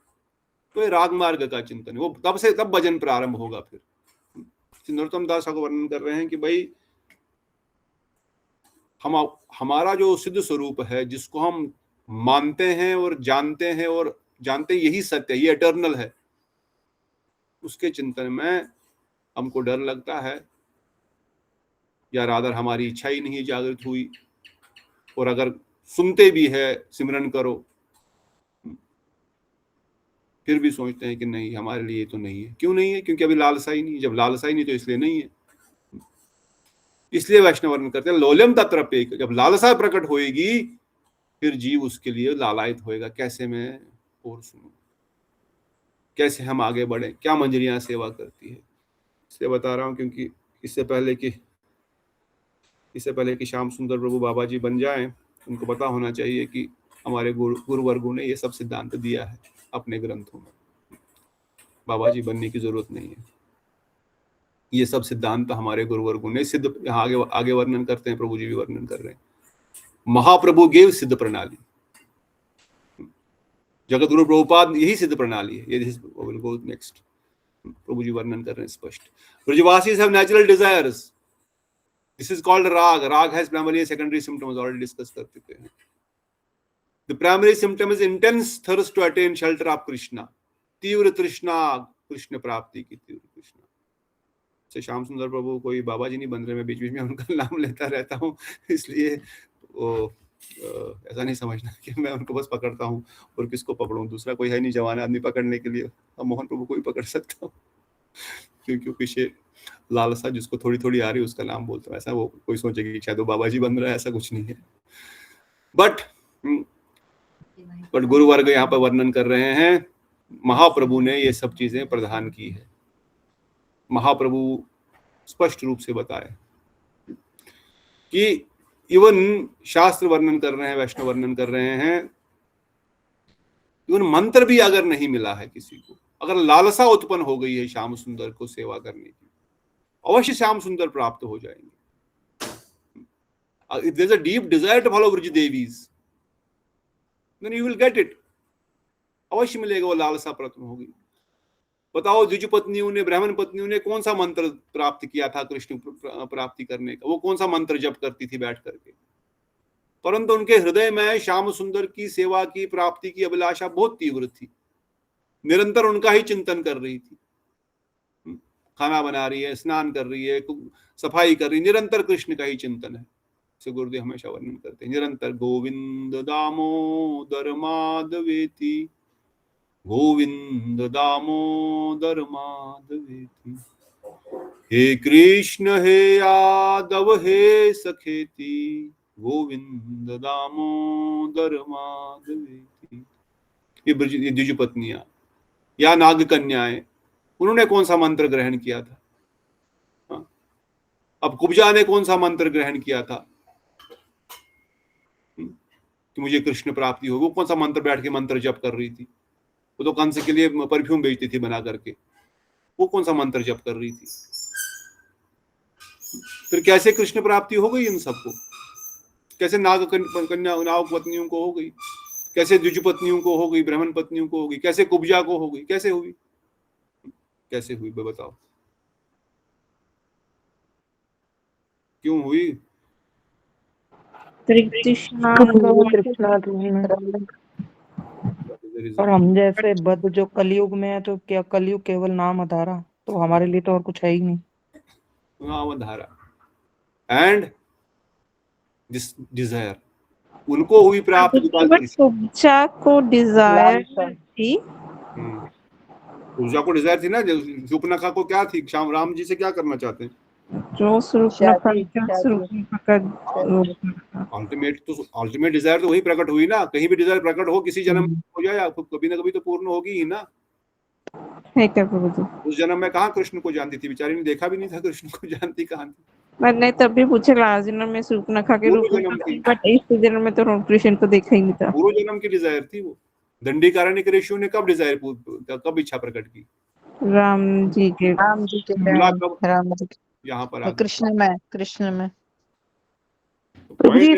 तो ये राग मार्ग का चिंतन है। वो तब भजन प्रारंभ होगा। फिर नरोत्तम दास को वर्णन कर रहे हैं कि भाई हमारा जो सिद्ध स्वरूप है, जिसको हम मानते हैं और जानते यही सत्य, ये एटर्नल है, उसके चिंतन में हमको डर लगता है, या रादर हमारी इच्छा ही नहीं जागृत हुई। और अगर सुनते भी है सिमरन करो, फिर भी सोचते हैं कि नहीं हमारे लिए तो नहीं है। क्यों नहीं है? क्योंकि अभी लालसा ही नहीं। जब लालसा ही नहीं तो इसलिए नहीं है। इसलिए वैष्णव वर्णन करते हैं लोलम तत्रप्येक, जब लालसा प्रकट होएगी फिर जीव उसके लिए लालायित होएगा। कैसे मैं और सुनूं, कैसे हम आगे बढ़े, क्या मंजरियां सेवा करती है। इसलिए बता रहा हूं क्योंकि इससे पहले कि श्याम सुंदर प्रभु बाबा जी बन जाएं, उनको पता होना चाहिए कि हमारे गुरुवर्गों ने ये सब सिद्धांत दिया है अपने ग्रंथों में। बाबा जी बनने की जरूरत नहीं है। ये सब सिद्धांत हमारे गुरुवर्गों ने सिद्ध, यहाँ आगे वर्णन करते हैं, प्रभु जी भी वर्णन कर रहे हैं। महाप्रभु गेव सिद्ध प्रणाली, जगत गुरु प्रभुपाद यही सिद्ध प्रणाली है। ये नेक्स्ट प्रभु जी वर्णन कर रहे हैं स्पष्ट। Brajavasis have natural desires, this is called raga. Raga has primary and secondary symptoms, already discuss कर चुके हैं। The primary symptom is intense thirst to attain shelter of Krishna, तीव्र तृष्णा कृष्ण प्राप्ति की, तीव्र तृष्णा से। श्याम सुंदर प्रभु कोई बाबा जी नहीं बन रहे, मैं बीच बीच में उनका नाम लेता रहता हूँ, इसलिए वो ऐसा नहीं समझना कि मैं उनको बस पकड़ता हूँ और किसको पकड़ूं, दूसरा कोई है नहीं जवान आदमी पकड़ने के लिए। अब मोहन प्रभु को भी पकड़ सकता हूँ, क्योंकि पीछे लालसा जिसको थोड़ी थोड़ी आ रही है उसका नाम बोलता हूँ। ऐसा वो कोई सोचेगी कि शायद वो बाबा जी बन रहा है, ऐसा कुछ नहीं है। बट गुरुवर्ग यहाँ पर वर्णन कर रहे हैं, महाप्रभु ने ये सब चीजें प्रदान की है। महाप्रभु स्पष्ट रूप से बताए कि इवन शास्त्र वर्णन कर रहे हैं, वैष्णव वर्णन कर रहे हैं, इवन मंत्र भी अगर नहीं मिला है किसी को, अगर लालसा उत्पन्न हो गई है श्याम सुंदर को सेवा करने की, अवश्य श्याम सुंदर प्राप्त हो जाएंगे। If there's a deep desire to follow Vrij Devis, then you will get it. अवश्य मिलेगा, वो लालसा प्रथम होगी। बताओ द्विज पत्नियों ने, ब्राह्मण पत्नियों ने कौन सा मंत्र प्राप्त किया था कृष्ण प्राप्ति करने का? वो कौन सा मंत्र जप करती थी बैठ करके? परंतु उनके हृदय में श्याम सुंदर की सेवा की प्राप्ति की अभिलाषा बहुत तीव्र थी, निरंतर उनका ही चिंतन कर रही थी। खाना बना रही है, स्नान कर रही है, सफाई कर रही है, निरंतर कृष्ण का ही चिंतन है। से गुरुदेव हमेशा वर्णन करते हैं, निरंतर गोविंद दामोदर माधवेति, गोविंद दामोदर माधवेति, हे कृष्ण हे यादव हे सखेति, गोविंद दामोदर माधवेति। ये द्विज पत्नियां या नाग कन्याएं, उन्होंने कौन सा मंत्र ग्रहण किया था? अब कुब्जा ने कौन सा मंत्र ग्रहण किया था कि मुझे कृष्ण प्राप्ति हो? वो कौन सा मंत्र बैठ के मंत्र जप कर रही थी? वो तो कंस के लिए परफ्यूम बेचती थी बना करके, वो कौन सा मंत्र जप कर रही थी? फिर कैसे कृष्ण प्राप्ति हो गई इन सबको? कैसे नाग पत्नियों को हो गई? कैसे द्विज पत्नियों को हो गई? ब्राह्मण पत्नियों को हो गई? कैसे कुब्जा को हो गई? कैसे हुई? कैसे हुई बताओ, क्यों हुई? तृष्णा और हम जैसे बद जो कलयुग में है, तो क्या कलयुग केवल नाम आधारा, तो हमारे लिए तो और कुछ है ही नहीं। नाम आधारा एंड डिजायर उनको हुई प्राप्त। कुब्जा को डिजायर थी, कुब्जा को डिजायर थी ना। शूर्पणखा को क्या थी? श्याम राम जी से क्या करना चाहते हैं? जो अल्टीमेट डिजायर तो वही प्रकट हुई ना। कहीं भी डिजायर प्रकट हो, किसी जन्म में हो जाए, कभी ना कभी तो पूर्ण होगी ही ना। है क्या प्रभु जी? उस जन्म में कहाँ कृष्ण को जानती थी? बेचारी ने देखा भी नहीं था कृष्ण को, जानती कहाँ थी? मैंने तभी पूछे लास्ट जन्म में शूर्पणखा के रूप में, बट इस जन्म में तो कृष्ण को देखा ही नहीं था। पूर्व जन्म की डिजायर थी वो। दंडीकारण्य के ऋषियों ने कब डिजायर, कब इच्छा प्रकट की? राम जी के यहाँ पर कृष्ण में ये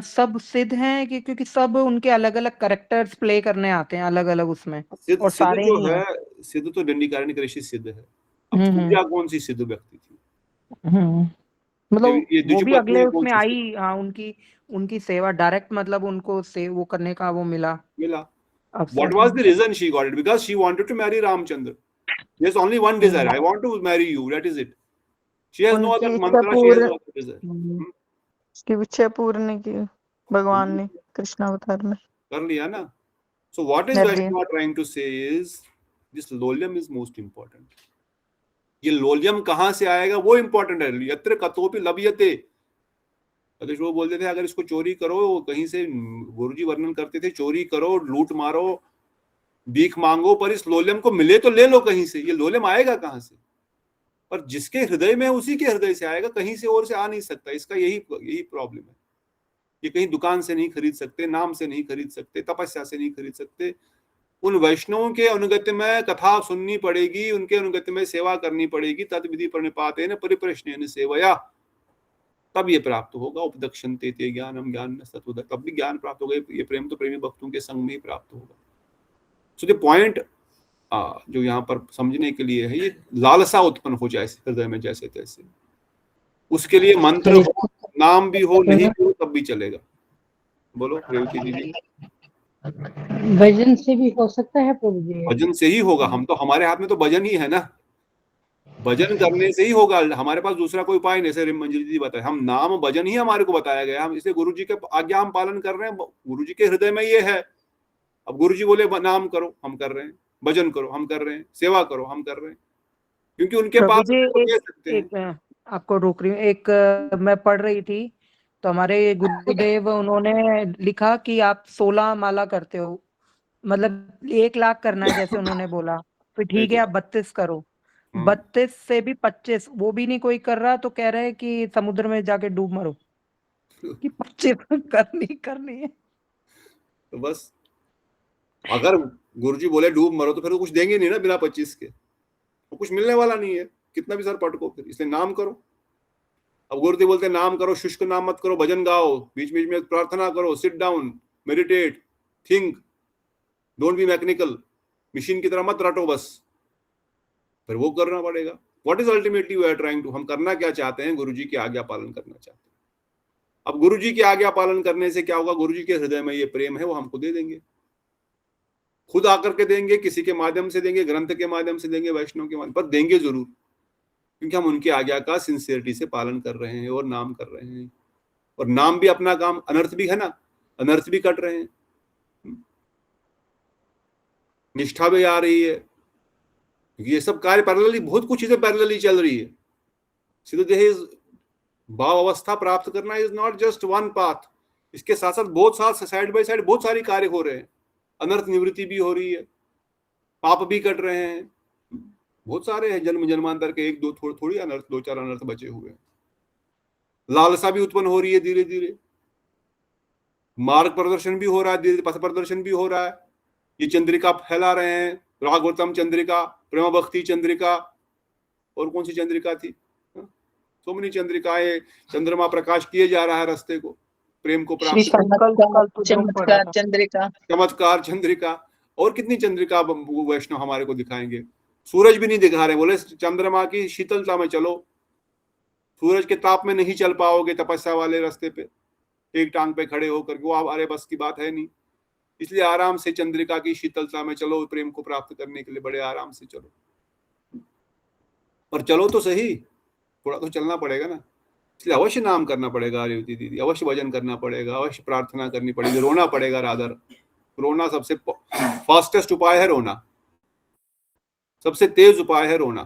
सब सिद्ध हैं कि क्योंकि सब उनके अलग अलग कैरेक्टर्स प्ले करने आते हैं अलग अलग उसमें, और सारे जो है सिद्ध तो दंडीकारण्य के ऋषि सिद्ध है। अब कुब्जा कौन सी सिद्ध व्यक्ति थी? मतलब वो भी अगले उसमें आई। हाँ, उनकी सेवा डायरेक्ट, मतलब उनको वो करने का वो मिला। What was the reason she got it? Because she wanted to marry Ramchandra. There's only one desire. I want to marry you. That is it. She has no other mantra. She has no other desire. उसकी इच्छा पूर्ण की भगवान ने कृष्ण अवतार में कर लिया ना। So what is Vaishnava trying to say is this lolyam is most important. ये लोलियम कहाँ से आएगा वो इम्पोर्टेंट है। यत्र कतोपि लभ्यते, अगर वो बोलते थे अगर इसको चोरी करो, कहीं से गुरुजी वर्णन करते थे चोरी करो, लूट मारो, भीख मांगो, पर इस लोलियम को मिले तो ले लो कहीं से। ये लोलियम आएगा कहाँ से? पर जिसके हृदय में उसी के हृदय से आएगा, कहीं से और से आ नहीं सकता। इसका यही प्रॉब्लम है। ये कहीं दुकान से नहीं खरीद सकते, नाम से नहीं खरीद सकते, तपस्या से नहीं खरीद सकते। उन वैष्णवों के अनुगत्य में कथा सुननी पड़ेगी, उनके अनुगत्य में सेवा करनी पड़ेगी। तद विधि प्रणिपातेन परिप्रश्नेन सेवया, तब ये प्राप्त होगा। उपदक्षन्ते ते ज्ञानम ज्ञान सत्वद, तब भी ज्ञान प्राप्त होगा। ये प्रेम तो प्रेमी भक्तों के संग में ही प्राप्त होगा। सो द पॉइंट जो यहाँ पर समझने के लिए है, ये लालसा उत्पन्न हो जाए हृदय में जैसे तैसे। उसके लिए मंत्र हो, नाम भी हो, नहीं भी हो, तब भी चलेगा। बोलो रेवती दीदी। भजन से भी हो सकता है प्रभु जी? भजन से ही होगा। हम तो, हमारे हाथ में तो भजन ही है ना। भजन करने से ही होगा। हमारे पास दूसरा कोई उपाय नहीं। जैसे मंजरी जी बताए, हम नाम भजन ही हमारे को बताया गया। हम इसे गुरु जी के आज्ञा हम पालन कर रहे हैं। गुरु जी के हृदय में ये है। अब गुरु जी बोले नाम करो, हम कर रहे हैं। भजन करो, हम कर रहे हैं। सेवा करो, हम कर रहे हैं, क्योंकि उनके पास आपको रोक रही हूँ। एक मैं पढ़ रही थी तो हमारे गुरुदेव उन्होंने लिखा कि आप 16 माला करते हो, मतलब 1 लाख करना है जैसे उन्होंने बोला। फिर ठीक है आप 32 करो। 32 से भी 25 वो भी नहीं कोई कर रहा, तो कह रहे हैं कि समुद्र में जाके डूब मरो, कि 25 करनी है। तो बस अगर गुरुजी बोले डूब मरो, तो फिर तो कुछ देंगे नहीं ना बिना 25 के। तो कुछ मिलने वाला नहीं है, कितना भी सर पटको। फिर इसलिए नाम करो। अब गुरुदेव बोलते हैं नाम करो, शुष्क नाम मत करो, भजन गाओ, बीच बीच में प्रार्थना करो, sit down, meditate, think, don't be mechanical, machine की तरह मत रटो बस, फिर वो करना पड़ेगा। What is ultimately we are trying to, हम करना क्या चाहते हैं? गुरुजी की आज्ञा पालन करना चाहते हैं। अब गुरुजी की आज्ञा पालन करने से क्या होगा? गुरुजी के हृदय में ये प्रेम है वो हमको दे देंगे, खुद आकर के देंगे, किसी के माध्यम से देंगे, ग्रंथ के माध्यम से देंगे, वैष्णव के माध्यम पर देंगे जरूर, क्योंकि हम उनकी आज्ञा का सिंसियरिटी से पालन कर रहे हैं और नाम कर रहे हैं। और नाम भी अपना काम, अनर्थ भी है ना, अनर्थ भी कट रहे हैं, निष्ठा भी आ रही है, क्योंकि ये सब कार्य पैरेलली, बहुत कुछ चीजें पैरेलली चल रही है। सीधे भाव अवस्था प्राप्त करना is not just one path, इसके साथ साथ बहुत साथ साइड बाय साइड बहुत सारे कार्य हो रहे हैं। अनर्थ निवृत्ति भी हो रही है, पाप भी कट रहे हैं, बहुत सारे हैं, जन्म जन्मांतर के एक दो थोड़ी अनर्थ, दो चार अनर्थ बचे हुए हैं। लालसा भी उत्पन्न हो रही है धीरे धीरे, मार्ग प्रदर्शन भी हो रहा है, धीरे पथ प्रदर्शन भी हो रहा है। ये चंद्रिका फैला रहे हैं, रागवतम चंद्रिका, प्रेम भक्ति चंद्रिका, और कौन सी चंद्रिका थी, सो मनी चंद्रिकाएं, चंद्रमा प्रकाश किए जा रहा है रास्ते को, प्रेम को प्राप्त, चमत्कार चंद्रिका, और कितनी चंद्रिका वैष्णव हमारे को दिखाएंगे। सूरज भी नहीं दिखा रहे, बोले चंद्रमा की शीतलता में चलो, सूरज के ताप में नहीं चल पाओगे तपस्या वाले रास्ते पे, एक टांग पे खड़े होकर, वो हमारे बस की बात है नहीं। इसलिए आराम से चंद्रिका की शीतलता में चलो, प्रेम को प्राप्त करने के लिए बड़े आराम से चलो। पर चलो तो सही, थोड़ा तो चलना पड़ेगा ना, इसलिए अवश्य नाम करना पड़ेगा रेवती दीदी, अवश्य भजन करना पड़ेगा, अवश्य प्रार्थना करनी पड़ेगी, रोना पड़ेगा। रादर रोना सबसे फास्टेस्ट उपाय है, रोना सबसे तेज उपाय है रोना।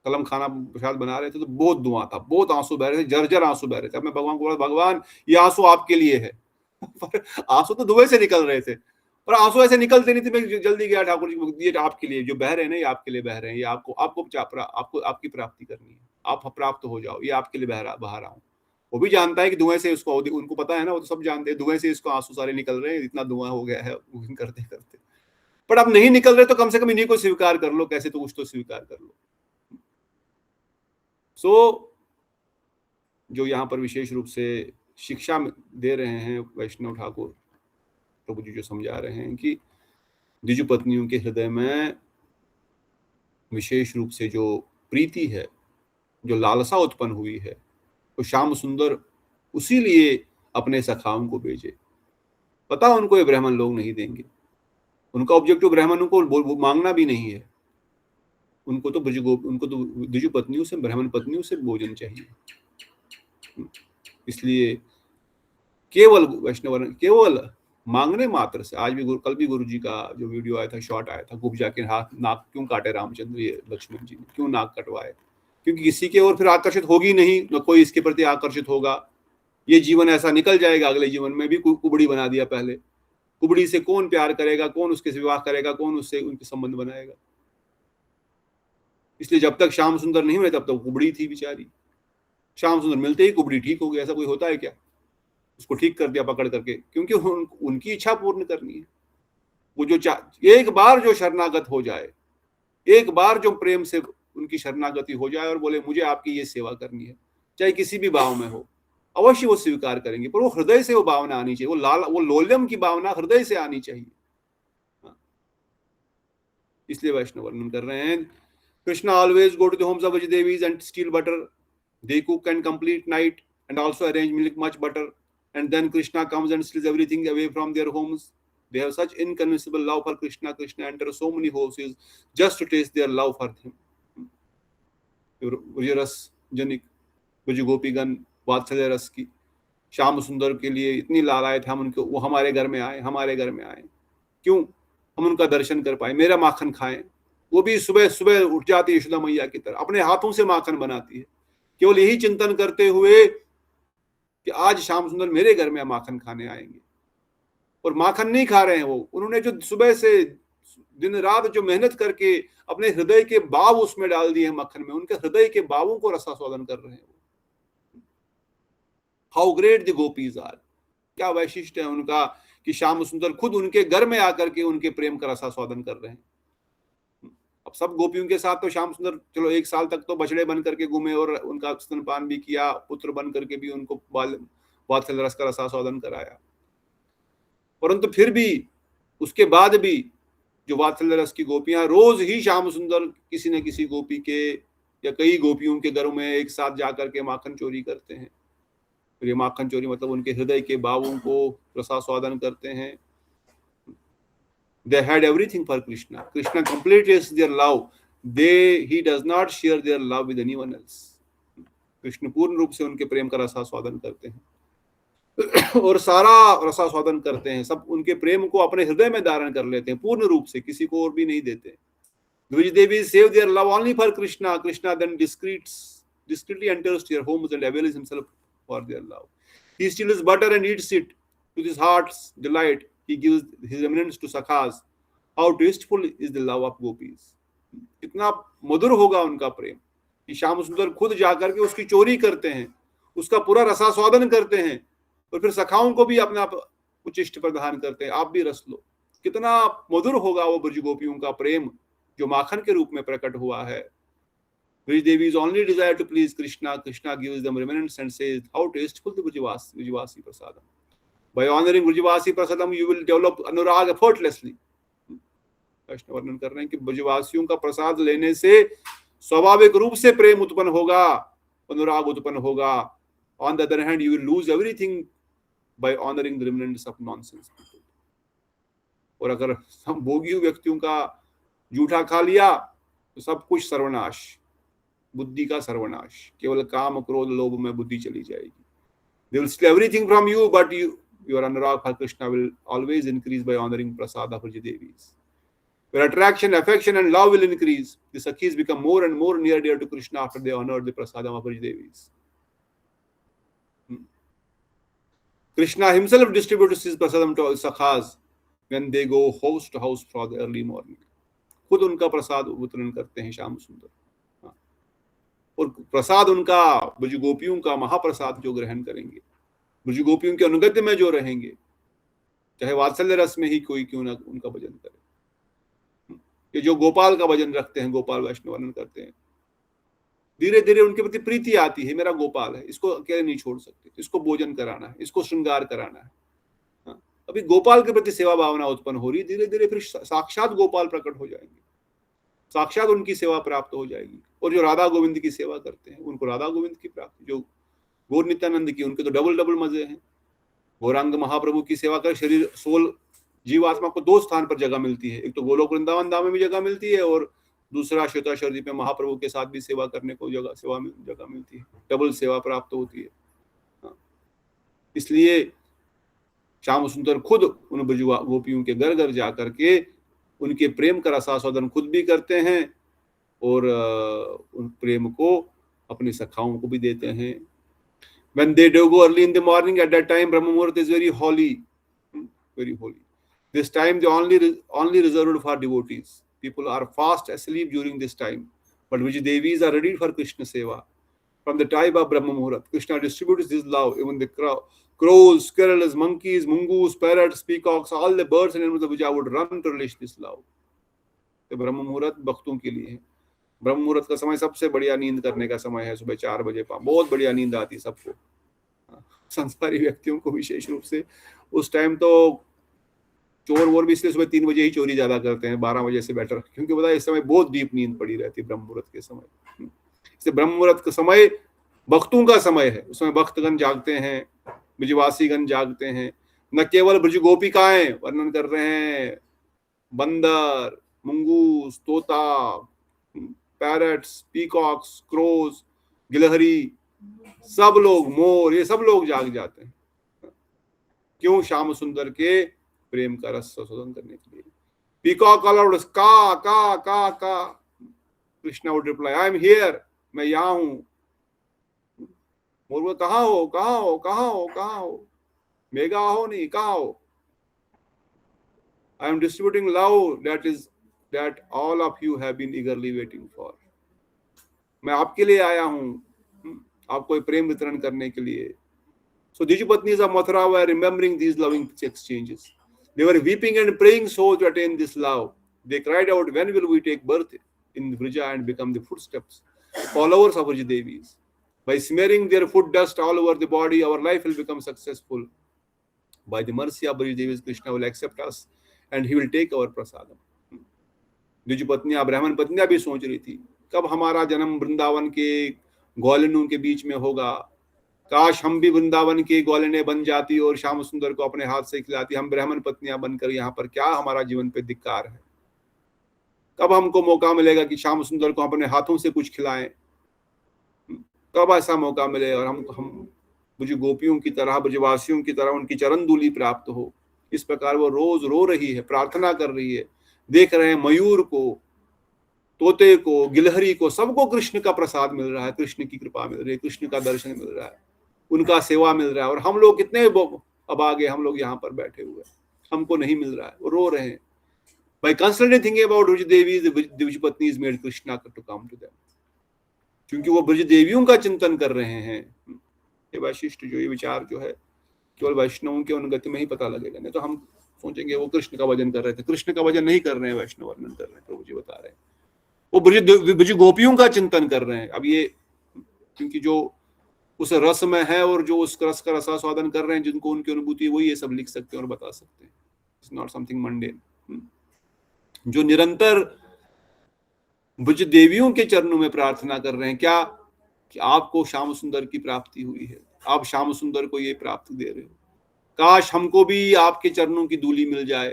कलम खाना प्रसाद बना रहे थे तो बहुत दुआ था, बहुत आंसू बह रहे थे, जर्जर आंसू बह रहे थे। अब मैं भगवान को बोला, भगवान ये आंसू आपके लिए है। आंसू तो दुबई से निकल रहे थे, पर आंसू ऐसे निकलते नहीं थे। मैं जल्दी गया ठाकुर जी को, ये आपके लिए जो बह रहे हैं ना, ये आपके लिए बह रहे हैं, ये आपको आपकी प्राप्ति करनी है, आप प्राप्त हो जाओ, ये आपके लिए बहा रहा हूँ। वो भी जानता है कि धुएं से उसको, उनको पता है ना, वो तो सब जानते हैं, धुएं से इसको आंसू सारे निकल रहे हैं, इतना धुआं हो गया है करते करते। पर अब नहीं निकल रहे तो कम से कम इन्हीं को स्वीकार कर लो, कैसे तो कुछ तो स्वीकार कर लो। जो यहाँ पर विशेष रूप से शिक्षा दे रहे हैं वैष्णव ठाकुर प्रभु जी, जो समझा रहे हैं कि द्विज पत्नियों के हृदय में विशेष रूप से जो प्रीति है, जो लालसा उत्पन्न हुई है, तो श्याम सुंदर उसी लिए अपने सखाओं को भेजे। पता उनको ये ब्राह्मण लोग नहीं देंगे, उनका ऑब्जेक्टिव ब्राह्मणों को मांगना भी नहीं है, उनको तो द्विज पत्नियों से, ब्राह्मण पत्नियों से भोजन चाहिए। इसलिए केवल वैष्णव, केवल मांगने मात्र से, आज भी कल भी गुरु जी का जो वीडियो आया था, शॉर्ट आया था, गुब्जा के हाथ नाक क्यों काटे रामचंद्र, ये लक्ष्मण जी ने क्यों नाक कटवाए, क्योंकि किसी के और फिर आकर्षित होगी नहीं, न कोई इसके प्रति आकर्षित होगा। ये जीवन ऐसा निकल जाएगा, अगले जीवन में भी कुबड़ी बना दिया पहले, कुबड़ी से कौन प्यार करेगा, कौन उसके से विवाह करेगा, कौन उससे उनके संबंध बनाएगा। इसलिए जब तक श्याम सुंदर नहीं मिले तब तक कुबड़ी थी बेचारी, श्याम सुंदर मिलते ही कुबड़ी ठीक हो गई। ऐसा कोई होता है क्या? उसको ठीक कर दिया पकड़ करके, क्योंकि उनकी इच्छा पूर्ण करनी है। वो जो एक बार जो शरणागत हो जाए, एक बार जो प्रेम से उनकी शरणागति हो जाए और बोले मुझे आपकी ये सेवा करनी है, चाहे किसी भी भाव में हो, अवश्य वो स्वीकार करेंगे। पर वो हृदय से वो भावना आनी चाहिए, वो लोल्यम की भावना हृदय से आनी चाहिए। इसलिए वैष्णव वर्णन कर रहे हैं, Krishna always go to the homes of devis and steal butter, they cook and complete night and also arrange milk much butter, and then Krishna comes and steals everything away from their homes. They have such inconceivable love for Krishna. Krishna enters so many houses just to taste their love for him. रस जनिक ब्रज गोपीगण वात्सल्य रस की, श्याम सुंदर के लिए इतनी लालायत, हम उनको, वो हमारे घर में आए, हमारे घर में आए, क्यों? हम उनका दर्शन कर पाए, मेरा माखन खाएं। वो भी सुबह सुबह उठ जाती है यशोदा मैया की तरह, अपने हाथों से माखन बनाती है, केवल यही चिंतन करते हुए कि आज श्याम सुंदर मेरे घर में माखन खाने आएंगे। और माखन नहीं खा रहे हैं वो, उन्होंने जो सुबह से दिन रात जो मेहनत करके अपने हृदय के भाव उसमें डाल दिए हैं मक्खन में, उनके हृदय के भावों को रसास्वादन कर रहे हैं। How great the gopis are, क्या वैशिष्ट है उनका कि श्याम सुंदर खुद उनके घर में आकर के उनके प्रेम का रसास्वादन कर रहे हैं। अब सब गोपियों के साथ तो श्याम सुंदर चलो 1 साल तक तो बछड़े बन करके घूमे और उनका स्तनपान भी किया, पुत्र बन करके भी उनको वात्सल्य रस का रसास्वादन कराया, परंतु फिर भी उसके बाद भी जो वात्सल्य रस की गोपियां, रोज ही श्याम सुंदर किसी न किसी गोपी के या कई गोपियों के घरों में एक साथ जाकर के माखन चोरी करते हैं। फिर ये माखन चोरी मतलब उनके हृदय के भावों को रसास्वादन करते हैं। They had everything for Krishna. Krishna completes their love. He does not share their love with anyone else. Krishna पूर्ण रूप से उनके प्रेम का रसास्वादन करते हैं और सारा रसास्वादन करते हैं, सब उनके प्रेम को अपने हृदय में धारण कर लेते हैं पूर्ण रूप से, किसी को और भी नहीं देते। Which Devi save their love only for Krishna. Krishna then discreetly enters their homes and avails himself for their love. He steals butter and eats it with his heart's delight. He gives his remnants to sakhas. How tasteful is the love of gopis. कितना मधुर होगा उनका प्रेम कि श्याम सुंदर खुद जाकर के उसकी चोरी करते हैं, उसका पूरा रसास्वादन करते हैं और फिर सखाओं को भी अपना उचिष्ट प्रदान करते हैं, आप भी रस लो। कितना मधुर होगा वो ब्रज गोपियों का प्रेम जो माखन के रूप में प्रकट हुआ है। Brij Devi's only desire to please Krishna. Krishna gives them remnants and says, how tasteful the Brajavasi Prasadam. By honoring Brajavasi Prasadam, you will develop anurag effortlessly. Krishna वर्णन कर रहे हैं कि ब्रजवासियों का प्रसाद लेने से स्वाभाविक रूप से प्रेम उत्पन्न होगा, अनुराग उत्पन्न होगा। On the other hand, you will lose everything by honoring the remnants of nonsense people. और अगर हम भोगी व्यक्तियों का जूठा खा लिया तो सब कुछ सर्वनाश, बुद्धि का सर्वनाश, केवल काम क्रोध लोभ में बुद्धि चली जाएगी। They will steal everything from you, but your anurag for Krishna will always increase by honoring prasada Braj Devis. Your attraction, affection and love will increase. The Sakhis become more and more near dear to Krishna after they honored the prasadam of Braj Devis. Krishna himself distributes his prasadam to all sakhas when they go house to house for the early morning. खुद उनका प्रसाद वितरण करते हैं श्याम सुंदर, और प्रसाद उनका ब्रज गोपियों का महाप्रसाद जो ग्रहण करेंगे, ब्रज गोपियों के अनुगत्य में जो रहेंगे, चाहे वात्सल्य रस में ही कोई क्यों ना उनका भजन करे। ये जो गोपाल का भजन रखते हैं, गोपाल वैष्णव वर्णन करते हैं, धीरे धीरे उनके प्रति प्रीति आती है, मेरा गोपाल है, इसको अकेले नहीं छोड़ सकते, इसको भोजन कराना है, इसको श्रृंगार कराना है। अभी गोपाल के प्रति सेवा भावना उत्पन्न हो रही, धीरे धीरे फिर साक्षात गोपाल प्रकट हो जाएंगे, साक्षात उनकी सेवा प्राप्त हो जाएगी। और जो राधा गोविंद की सेवा करते हैं उनको राधा गोविंद की प्राप्ति, जो गौर नित्यानंद की, उनके तो डबल डबल मजे हैं। गौरांग महाप्रभु की सेवा कर शरीर सोल जीवात्मा को दो स्थान पर जगह मिलती है, एक तो गोलोक वृंदावन धाम में भी जगह मिलती है और दूसरा श्वेता शरदीप में महाप्रभु के साथ भी सेवा करने को जगह मिलती है, डबल सेवा प्राप्त होती है। इसलिए श्याम सुंदर खुद उन ब्रज गोपियों के घर घर जाकर के उनके प्रेम का रसास्वादन खुद भी करते हैं और उन प्रेम को अपने सखाओं को भी देते हैं। When they do go early in the morning, at that time Brahma Muhurat is very holy, very holy. This time they only reserved for devotees. People are fast asleep during this time, but which Devis are ready for Krishna seva. From the time of Brahma Muhurat, Krishna distributes his love. Even the crows, squirrels, monkeys, mungoos, parrots, peacocks, all the birds and animals of Vijaya would run to release this love. तो ब्रह्म मुहूर्त भक्तों के लिए है। ब्रह्म मुहूर्त का समय सबसे बढ़िया नींद करने का समय है, सुबह 4 बजे बहुत बढ़िया नींद आती सबको, संस्कारी व्यक्तियों को विशेष रूप से। उस टाइम तो चोर वोर भी इसलिए सुबह 3 बजे ही चोरी ज्यादा करते हैं, 12 बजे से बेटर, क्योंकि पता है इस समय बहुत डीप नींद पड़ी रहती है ब्रह्म मुहूर्त के समय। इसलिए ब्रह्म मुहूर्त का समय भक्तों का समय है, उसमें भक्तगण जागते हैं, ब्रजवासीगण जागते हैं। न केवल ब्रज गोपिकाएं वर्णन कर रहे हैं, बंदर, मुंगूस, तोता, पैरट्स, पीकॉक्स, क्रोज, गिलहरी, सब लोग, मोर, ये सब लोग जाग जाते हैं। क्यों? श्याम सुंदर के प्रेम का रस संशोधन करने के लिए। पीकॉक कॉल्ड का का का का, Krishna would reply I am here, मैं यहाँ हूं। मोर वो कहाँ हो, कहाँ हो, कहाँ हो, कहाँ हो, मेगा हो नहीं, कहाँ हो? I am distributing love that all of you have been eagerly waiting for. मैं आपके लिए आया हूँ, आपको प्रेम वितरण करने के लिए। So Diju Patnis of Mathura were remembering these loving exchanges. They were weeping and praying so to attain this love. They cried out, when will we take birth in Vrija and become the footsteps, followers of Braj Devis? By smearing their foot dust all over the body, our life will become successful. By the mercy of Braj Devis, Krishna will accept us and he will take our prasadam. द्विज पत्नियां, ब्राह्मण पत्नियां भी सोच रही थी कब हमारा जन्म वृंदावन के ग्वालिनों के बीच में होगा, काश हम भी वृंदावन के ग्वालिने बन जाती और श्याम सुंदर को अपने हाथ से खिलाती। हम ब्राह्मण पत्नियां बनकर यहाँ पर क्या हमारा जीवन पे धिक्कार है। कब हमको मौका मिलेगा कि श्याम सुंदर को अपने हाथों से कुछ खिलाएं, कब ऐसा मौका मिले और हम ब्रज गोपियों की तरह, ब्रजवासियों की तरह उनकी चरण धूलि प्राप्त हो। इस प्रकार वो रोज रो रही है, प्रार्थना कर रही है। देख रहे हैं मयूर को, तोते को, गिलहरी को, सबको कृष्ण का प्रसाद मिल रहा है, कृष्ण की कृपा मिल रही है, कृष्ण का दर्शन मिल रहा है, उनका सेवा मिल रहा है। और हम लोग कितने अभागे, हम लोग यहाँ पर बैठे हुए, हमको नहीं मिल रहा है। वो रो रहे हैं। By constantly thinking about Braj Devi, the Dvij Patnis made Krishna to come to them. क्योंकि वो ब्रज देवियों का चिंतन कर रहे हैं। ये वैशिष्ट जो ये विचार जो है केवल वैष्णवों के अनुगति में ही पता लगेगा, नहीं तो हम सोचेंगे वो कृष्ण का भजन कर रहे थे। कृष्ण का भजन नहीं कर रहे हैं, वैष्णव वर्णन कर रहे हैं। प्रभु जी बता रहे हैं वो ब्रज गोपियों का चिंतन कर रहे हैं। अब ये क्योंकि जो उस रस में है और जो उस रस का रसास्वादन कर रहे हैं, जिनको उनकी अनुभूति, वही ये सब लिख सकते हैं और बता सकते हैं। It's not something mundane. जो निरंतर ब्रज देवियों के चरणों में प्रार्थना कर रहे हैं, क्या कि आपको श्याम सुंदर की प्राप्ति हुई है, आप श्याम सुंदर को ये प्राप्ति दे रहे हो। काश हमको भी आपके चरणों की धूलि मिल जाए,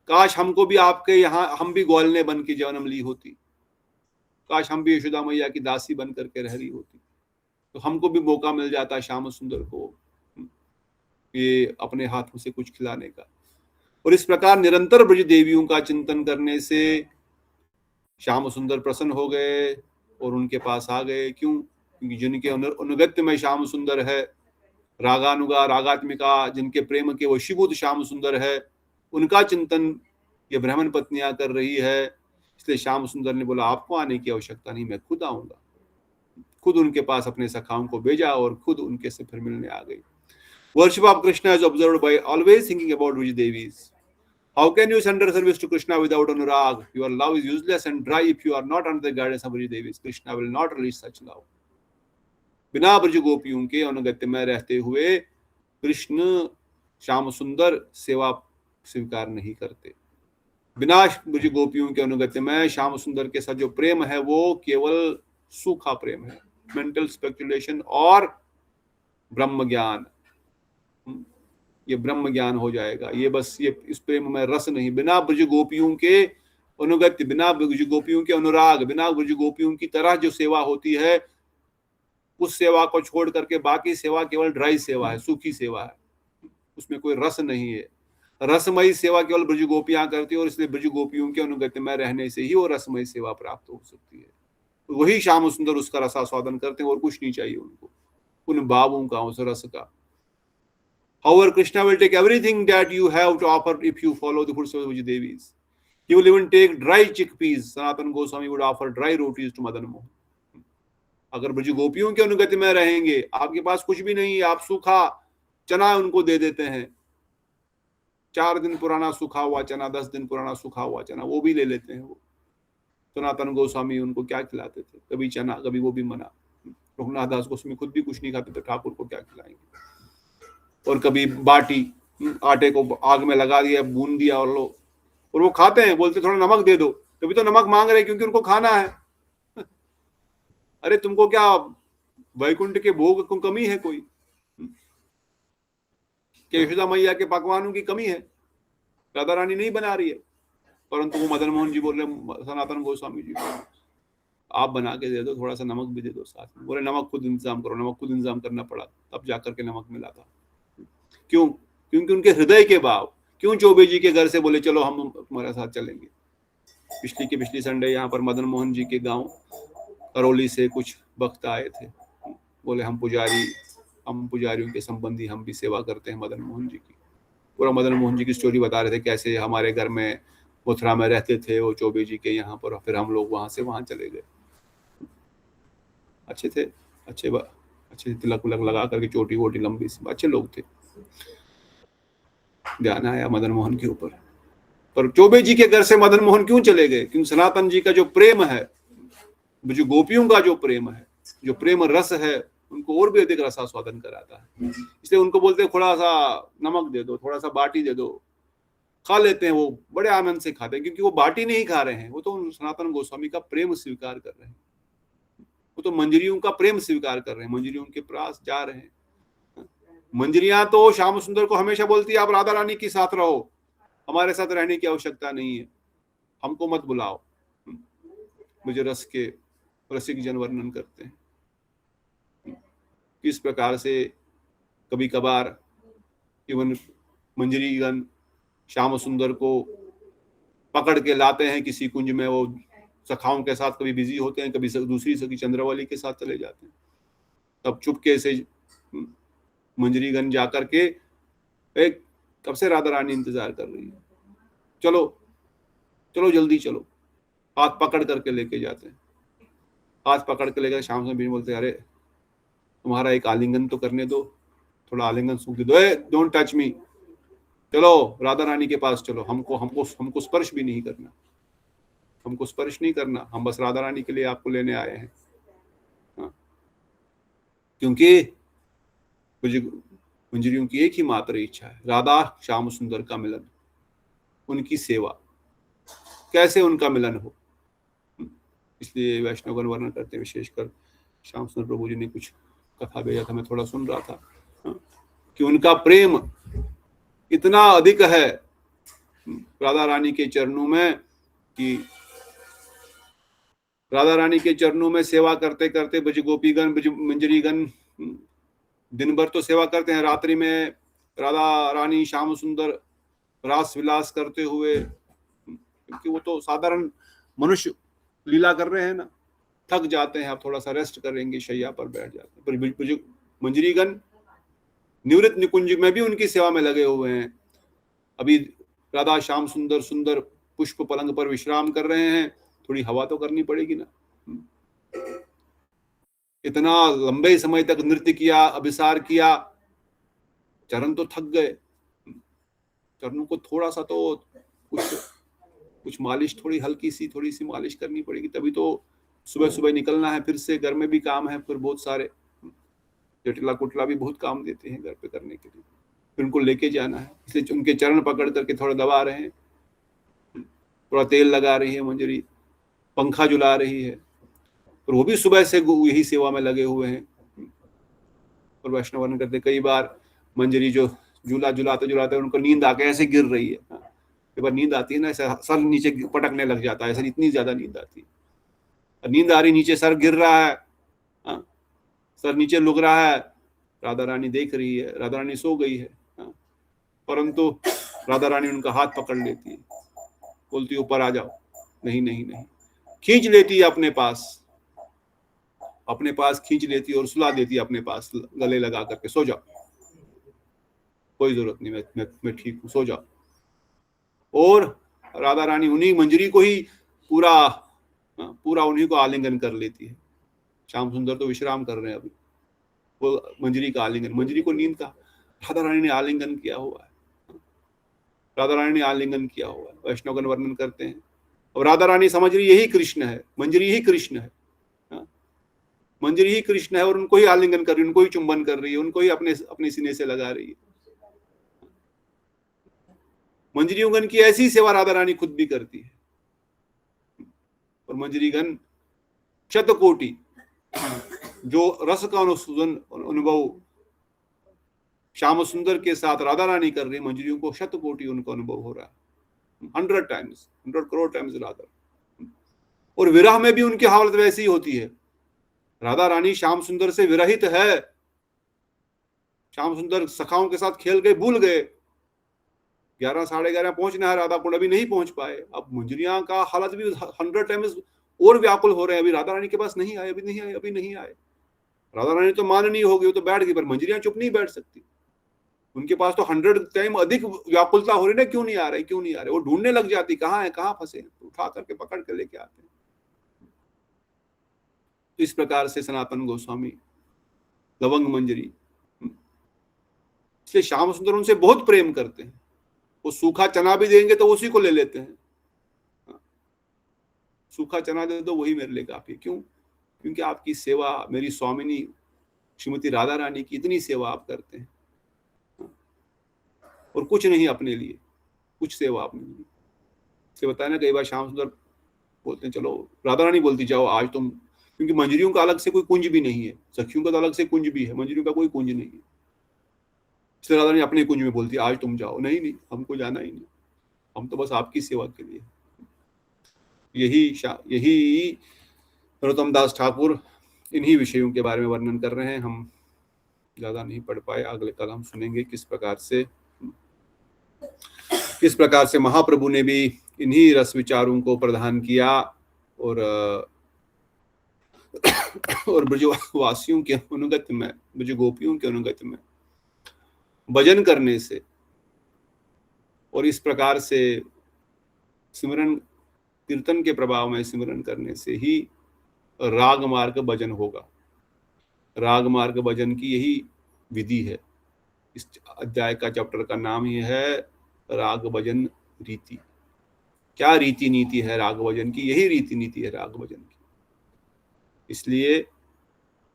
काश हमको भी आपके यहाँ, हम भी ग्वालने बन के जन्म ली होती, काश हम भी यशोदा मैया की दासी बन करके रह रही होती, तो हमको भी मौका मिल जाता श्याम सुंदर को ये अपने हाथों से कुछ खिलाने का। और इस प्रकार निरंतर ब्रज देवियों का चिंतन करने से श्याम सुंदर प्रसन्न हो गए और उनके पास आ गए। क्यों? क्योंकि जिनके अनुगत्य में श्याम सुंदर है, रागानुगा रागात्मिका, जिनके प्रेम के वशीभूत श्याम सुंदर है, उनका चिंतन ये ब्राह्मण पत्नियां कर रही है। इसलिए श्याम सुंदर ने बोला आपको आने की आवश्यकता नहीं, मैं खुद आऊंगा। खुद उनके पास अपने सखाओं को भेजा और खुद उनके से फिर मिलने आ गई। Worship of Krishna is observed by always thinking about Braj Devis. How can you surrender service to Krishna without anurag? Your love is useless and dry if you are not under the guidance of Braj Devis. Krishna will not release such love. बिना ब्रज गोपियों के अनुगत्य में रहते हुए कृष्ण श्याम सुंदर सेवा स्वीकार नहीं करते। बिना ब्रज गोपियों के अनुगत्य में श्याम सुंदर के साथ जो प्रेम है वो केवल सूखा प्रेम है, मेंटल स्पेकुलेशन और ब्रह्म ज्ञान। ये ब्रह्म ज्ञान हो जाएगा। ये बस ये इस प्रेम में रस नहीं। बिना ब्रज गोपियों के अनुगत्य, बिना ब्रज गोपियों के अनुराग, बिना ब्रज गोपियों की तरह जो सेवा होती है, उस सेवा को छोड़ करके बाकी सेवा केवल ड्राई सेवा है, सूखी सेवा है, उसमें कोई रस नहीं है। रसमयी सेवा केवल ब्रज गोपियां करती है और इसलिए ब्रज गोपियों के अनुगत्य में रहने से ही वो रसमयी सेवा प्राप्त हो सकती है। वही श्याम सुंदर उसका रसास्वादन करते हैं और कुछ नहीं चाहिए उनको, उन भावों का, उस रस का। However, Krishna will take everything that you have to offer if you follow the footsteps of Braj Devis. He will even take dry chickpeas. Sanatana Goswami would offer dry rotis to Madan Mohan. अगर ब्रज गोपियों के अनुगति में रहेंगे, आपके पास कुछ भी नहीं, आप सूखा चना उनको दे देते हैं, 4 दिन पुराना सूखा हुआ चना, 10 दिन पुराना सूखा हुआ चना, वो भी ले लेते हैं। वो सनातन गोस्वामी उनको क्या खिलाते थे, कभी चना, कभी वो भी मना। रघुनाथ दास गोस्वामी खुद भी कुछ नहीं खाते थे, ठाकुर को क्या खिलाएंगे। और कभी बाटी, आटे को आग में लगा दिया, भून दिया और लो, और वो खाते हैं, बोलते थोड़ा नमक दे दो, तभी तो नमक मांग रहे हैं क्योंकि उनको खाना है। अरे तुमको क्या वैकुंठ के भोग को कमी है कोई? क्या यशोदा मैया के पकवानों की कमी है? राधा रानी नहीं बना रही है, परंतु वो मदन मोहन जी बोल रहे, सनातन गोस्वामी जी आप बना के दे दो, थोड़ा सा नमक भी दे दो साथ में। बोले नमक खुद इंतजाम करो। नमक खुद इंतजाम करना पड़ा, तब जाकर के नमक मिला था। क्यों? क्योंकि उनके हृदय के भाव। क्यों चौबे जी के घर से बोले चलो हम तुम्हारे साथ चलेंगे। पिछली संडे यहाँ पर मदन मोहन जी के गांव करौली से कुछ भक्त आए थे, बोले हम पुजारियों के संबंधी, हम भी सेवा करते हैं मदन मोहन जी की। पूरा मदन मोहन जी की स्टोरी बता रहे थे, कैसे हमारे घर में मथुरा में रहते थे वो चौबे जी के यहाँ पर, फिर हम लोग वहां से वहां चले गए। अच्छे थे, अच्छे तिलक उलक लगा करके, चोटी वोटी लंबी सी, अच्छे लोग थे। ध्यान आया मदन मोहन के ऊपर। पर चौबे जी के घर से मदन मोहन क्यों चले गए? क्योंकि सनातन जी का जो प्रेम है, जो गोपियों का जो प्रेम है, जो प्रेम रस है, उनको और भी अधिक रसास्वादन कराता है। इसलिए उनको बोलते थोड़ा सा नमक दे दो, थोड़ा सा बाटी दे दो, खा लेते हैं, वो बड़े आनंद से खाते हैं, क्योंकि वो बाटी नहीं खा रहे हैं, वो तो सनातन गोस्वामी का प्रेम स्वीकार कर रहे हैं, वो तो मंजरियों का प्रेम स्वीकार कर रहे हैं, मंजरियों के पास जा रहे हैं। मंजरियां तो श्याम सुंदर को हमेशा बोलती है आप राधा रानी के साथ रहो, हमारे साथ रहने की आवश्यकता नहीं है, हमको मत बुलाओ। मुझे रस के रसिक जन वर्णन करते हैं किस प्रकार से कभी कभार इवन मंजरीगण श्याम सुंदर को पकड़ के लाते हैं किसी कुंज में, वो सखाओं के साथ कभी बिजी होते हैं, कभी दूसरी सखी चंद्रवाली के साथ चले जाते हैं, तब चुपके से मंजरीगण जाकर के एक कब से राधा रानी इंतजार कर रही है, चलो चलो जल्दी चलो, हाथ पकड़ करके लेके जाते हैं, हाथ पकड़ के लेकर श्याम सुंदर बोलते हैं अरे तुम्हारा एक आलिंगन तो करने दो, थोड़ा आलिंगन सूख दो, डोंट टच मी, चलो राधा रानी के पास चलो, हमको हमको हमको स्पर्श भी नहीं करना, हमको स्पर्श नहीं करना, हम बस राधा रानी के लिए आपको लेने आए हैं। हाँ। क्योंकि मंजरियों की एक ही मात्र इच्छा है, राधा श्याम सुंदर का मिलन, उनकी सेवा, कैसे उनका मिलन हो। इसलिए वैष्णवगण वर्णन करते हैं, विशेषकर श्याम सुंदर प्रभु जी ने कुछ कथा भेजा था, मैं थोड़ा सुन रहा था, कि उनका प्रेम इतना अधिक है राधा रानी के चरणों में कि राधा रानी के चरणों में सेवा करते करते ब्रज गोपीगण ब्रज मंजरीगण दिन भर तो सेवा करते हैं, रात्रि में राधा रानी श्याम सुंदर रास विलास करते हुए, क्योंकि वो तो साधारण मनुष्य लीला कर रहे हैं ना, थक जाते हैं, आप थोड़ा सा रेस्ट करेंगे, शैया पर बैठ जाते हैं, पर मंजरीगण निवृत्त निकुंज में भी उनकी सेवा में लगे हुए हैं। अभी राधा श्याम सुंदर सुंदर पुष्प पलंग पर विश्राम कर रहे हैं, थोड़ी हवा तो करनी पड़ेगी ना। इतना लंबे समय तक नृत्य किया, अभिसार किया, चरण तो थक गए, चरणों को थोड़ा सा तो कुछ मालिश, थोड़ी हल्की सी थोड़ी सी मालिश करनी पड़ेगी, तभी तो सुबह सुबह निकलना है, फिर से घर में भी काम है, फिर बहुत सारे जटिला कुटला भी बहुत काम देते हैं घर पे करने के लिए, फिर उनको लेके जाना है, इसलिए उनके चरण पकड़ करके थोड़ा दबा रहे हैं, थोड़ा तेल लगा रही है मंजरी, पंखा जुला रही है, और वो भी सुबह से यही सेवा में लगे हुए हैं। और वैष्णव वर्णन करते कई बार मंजरी जो झूला झुलाते झुलाते उनको नींद आके ऐसे गिर रही है, कई बार नींद आती है ना, ऐसा सर नीचे पटकने लग जाता है, ऐसे इतनी ज्यादा नींद आती है, नींद आ रही, नीचे सर गिर रहा है, सर नीचे लुक रहा है, राधा रानी देख रही है, राधा रानी सो गई है, परंतु राधा रानी उनका हाथ पकड़ लेती है, बोलती ऊपर आ जाओ, नहीं नहीं नहीं, खींच लेती है अपने पास खींच लेती है और सुला देती है अपने पास, गले लगा करके, सो जाओ, कोई जरूरत नहीं, मैं ठीक हूं, सो जाओ। और राधा रानी उन्हीं मंजरी को ही पूरा उन्हीं को आलिंगन कर लेती है। श्याम सुंदर तो विश्राम कर रहे हैं अभी, वो मंजरी का आलिंगन, मंजरी को नींद का राधा रानी ने आलिंगन किया हुआ है, राधा रानी ने आलिंगन किया हुआ है, वैष्णवगण वर्णन करते हैं। और राधा रानी समझ रही यही कृष्ण है, मंजरी ही कृष्ण है, मंजरी ही कृष्ण है, और उनको ही आलिंगन कर रही है, उनको ही चुंबन कर रही है, उनको ही अपने सीने से लगा रही है। मंजरीगण की ऐसी सेवा राधा रानी खुद भी करती है, और मंजरीगण शतकोटि जो रस का अनुभव श्याम सुंदर के साथ राधा रानी कर रही, मंजरियों को शतकोटि उनको अनुभव हो रहा है, 100 करोड़ टाइम्स राधा। और विरह में भी उनकी हालत वैसी ही होती है, राधा रानी श्याम सुंदर से विरहित है, श्याम सुंदर सखाओं के साथ खेल गए, भूल गए, 11 साढ़े 11 पहुंचना है राधा कुंड, अभी नहीं पहुंच पाए। अब मंजरियां का हालत भी 100 टाइम्स और व्याकुल हो रहे हैं, अभी राधा रानी के पास नहीं आए, अभी नहीं आए। राधा रानी तो माननीय हो गई, वो तो बैठ गई, पर मंजरियां चुप नहीं बैठ सकती, उनके पास तो 100 टाइम अधिक व्याकुलता हो रही ना, क्यों नहीं आ रहे, वो ढूंढने लग जाती, कहाँ है, कहाँ फंसे, उठा करके पकड़ के लेके आते हैं। तो इस प्रकार से सनातन गोस्वामी लवंग मंजरी, इसलिए श्याम सुंदर उनसे बहुत प्रेम करते हैं, वो सूखा चना भी देंगे तो उसी को ले लेते हैं, सूखा चना दे दो वही मेरे लिए काफी। क्यों? क्योंकि आपकी सेवा, मेरी स्वामिनी श्रीमती राधा रानी की इतनी सेवा आप करते हैं, और कुछ नहीं अपने लिए, कुछ सेवा आपने नहीं। से बताया ना, कई बार श्याम सुंदर बोलते हैं चलो, राधा रानी बोलती जाओ आज तुम, क्योंकि मंजरियों का अलग से कोई कुंज भी नहीं है, सखियों का तो अलग से कुंज भी है, मंजरियों का कोई कुंज नहीं है। इसलिए राधा रानी अपने कुंज में बोलती है आज तुम जाओ, नहीं नहीं हमको जाना ही नहीं, हम तो बस आपकी सेवा के लिए। यही नरोत्तम दास ठाकुर इन्हीं विषयों के बारे में वर्णन कर रहे हैं। हम ज्यादा नहीं पढ़ पाए, अगले कल हम सुनेंगे किस प्रकार से महाप्रभु ने भी इन्हीं रस विचारों को प्रदान किया और ब्रजवासियों के अनुगत में, ब्रज गोपियों के अनुगत में भजन करने से और इस प्रकार से सिमरन कीर्तन के प्रभाव में सिमरन करने से ही राग मार्ग भजन होगा। राग मार्ग भजन की यही विधि है। इस अध्याय का चैप्टर का नाम ही है राग भजन रीति। क्या रीति नीति है राग भजन की? यही रीति नीति है राग भजन की। इसलिए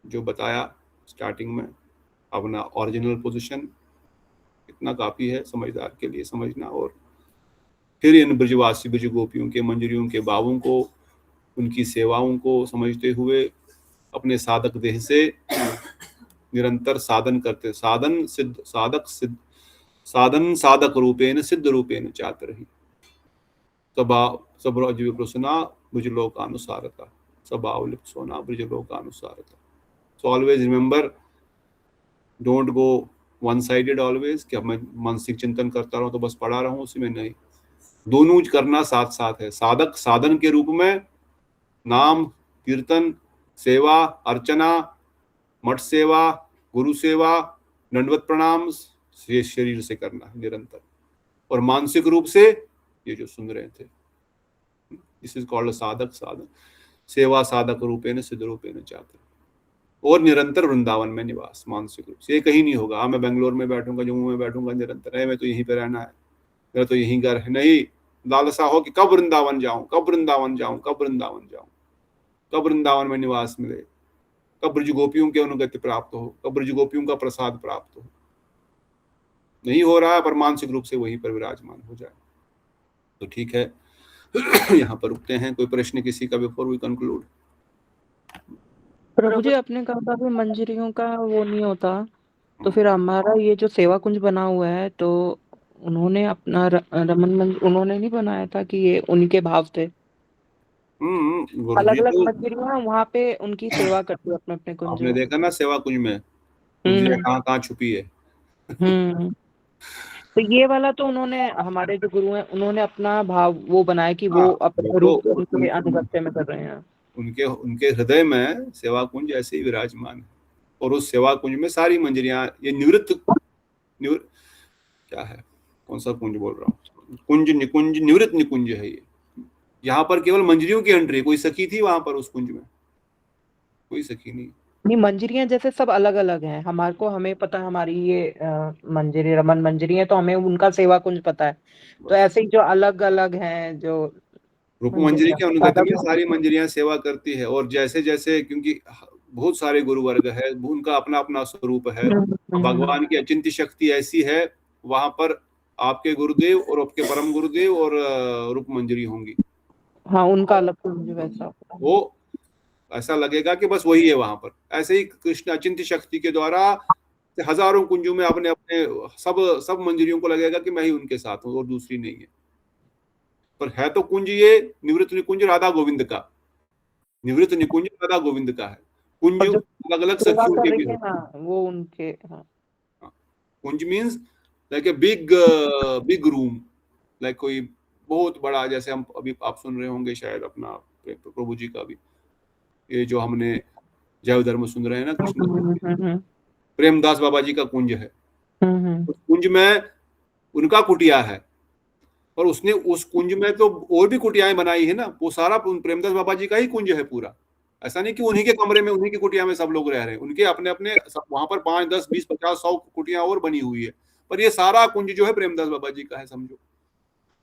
जो बताया स्टार्टिंग में, अपना ओरिजिनल पोजीशन इतना काफी है समझदार के लिए समझना, और फिर इन ब्रजवासी ब्रज गोपियों के मंजरियों के भावों को, उनकी सेवाओं को समझते हुए अपने साधक देह से निरंतर साधन करते, साधक रूपेण सिद्ध रूपेण चातुर्हि सब्रज विप्रसना ब्रजलोकानुसारता सबावलिप्सोना ब्रजलोकानुसारता। So always remember, don't go one sided always, कि अब मैं मानसिक चिंतन करता रहूं तो बस पढ़ा रहूं उसी में, नहीं, दोनों करना साथ साथ है। साधक साधन के रूप में नाम कीर्तन, सेवा, अर्चना, मठ सेवा, गुरु सेवा, दंडवत प्रणाम ये शरीर से करना है निरंतर, और मानसिक रूप से ये जो सुन रहे थे, दिस इज कॉल्ड साधक साधन। सेवा साधक रूपेण सिद्ध रूपेण चातुर्हि, और निरंतर वृंदावन में निवास मानसिक रूप से। ये कहीं नहीं होगा मैं बेंगलोर में बैठूंगा, जम्मू में बैठूंगा निरंतर, है मैं तो यहीं पे रहना है, मेरा तो यहीं घर है, नहीं। लालसा हो कि कब वृंदावन जाऊं, कब वृंदावन जाऊं, कब वृंदावन जाऊं, कब वृंदावन में निवास मिले, कब ब्रज गोपियों के अनुगत्य प्राप्त हो, कब ब्रज गोपियों का प्रसाद प्राप्त हो। नहीं हो रहा है, पर मानसिक रूप से वहीं पर विराजमान हो जाए तो ठीक है। यहाँ पर रुकते हैं। कोई प्रश्न किसी का बिफोर वी कंक्लूड? प्रभु जी, आपने कहा था कि मंजरियों का वो नहीं होता, तो फिर हमारा ये जो सेवा कुंज बना हुआ है, तो उन्होंने अपना रमन मंदिर उन्होंने नहीं बनाया था कि ये उनके भाव थे? गुरु अलग जी अलग तो मंदिरियां वहां पे उनकी सेवा करती है अपने अपने कुंज आपने में। देखा ना सेवा कुंज में कुंजिया कहाँ कहाँ छुपी है। तो ये वाला तो उन्होंने, हमारे जो गुरु हैं, उन्होंने अपना भाव वो बनाया कि वो हाँ, अपने वो रूप तो उनके अनुगत्य में कर रहे हैं। उनके हृदय में सेवा कुंज ऐसे ही विराजमान है, और उस सेवा कुंज में सारी मंजरियां, ये निवृत्त क्या है, कौन सा कुंज बोल रहा हूँ, कुंज निकुंज निवृत्त निकुंज है ये। यहाँ पर केवल मंजरियों की एंट्री। कोई सखी थी वहां पर उस कुंज में? कोई सखी नहीं। मंजरियां जैसे सब अलग अलग हैं, हमारे को हमें पता है हमारी ये मंजरी रमन मंजरी है, तो हमें उनका सेवा कुंज पता है। तो ऐसे ही जो अलग अलग हैं, जो रूप मंजरी के अनुगत्य में सारी मंजरियां सेवा करती है, और जैसे जैसे, क्योंकि बहुत सारे गुरु वर्ग है, उनका अपना अपना स्वरूप है। भगवान की अचिंत्य शक्ति ऐसी है, वहां पर आपके गुरुदेव और आपके परम गुरुदेव और रूप मंजरी होंगी। हाँ, उनका अलग कुंज वैसा, वो ऐसा लगेगा कि बस वही है वहां पर। ऐसे ही कृष्ण अचिंत्य शक्ति के द्वारा हजारों कुंजों में अपने अपने सब मंजरियों को लगेगा कि मैं ही उनके साथ हूँ और दूसरी नहीं है। पर है तो कुंज ये निवृत्त निकुंज राधा गोविंद का, निवृत्त निकुंज राधा गोविंद का है। कुंज अलग अलग सखियों के भी होते हैं, वो उनके। हाँ, kunj means like a big room, like कोई बहुत बड़ा, जैसे हम अभी आप सुन रहे होंगे शायद अपना प्रभु जी का भी, ये जो हमने जैव धर्म सुन रहे हैं ना कृष्ण, प्रेमदास बाबा जी का कुंज है। उस कुंज में उनका कुटिया है, और उसने उस कुंज में तो और भी कुटियाएं बनाई है ना, वो सारा प्रेमदास बाबा जी का ही कुंज है पूरा। ऐसा नहीं कि उन्हीं के कमरे में, उन्हीं की कुटिया में सब लोग रह रहे हैं, उनके अपने अपने वहां पर 5, 10, 20, 50, 100 कुटियां और बनी हुई है, पर ये सारा कुंज जो है प्रेमदास बाबा जी का है, समझो।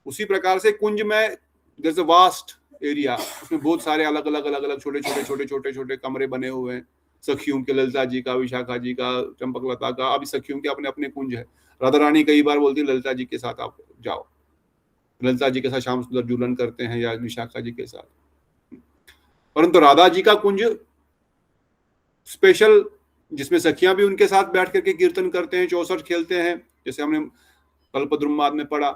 उसी प्रकार से कुंज में there's a vast एरिया, उसमें बहुत सारे अलग अलग छोटे छोटे कमरे बने हुए हैं। सखियों के, ललिता जी का, विशाखा जी का, चंपकलता का, अभी सखियों के अपने अपने कुंज है। राधा रानी कई बार बोलती है ललिता जी के साथ आप जाओ, ललिता जी के साथ श्याम सुंदर जुलन करते हैं या विशाखा जी के साथ। परंतु राधा जी का कुंज स्पेशल, जिसमें सखियां भी उनके साथ बैठ करके कीर्तन करते हैं, चौसठ खेलते हैं, जैसे हमने कल्पद्रुमाद में पढ़ा,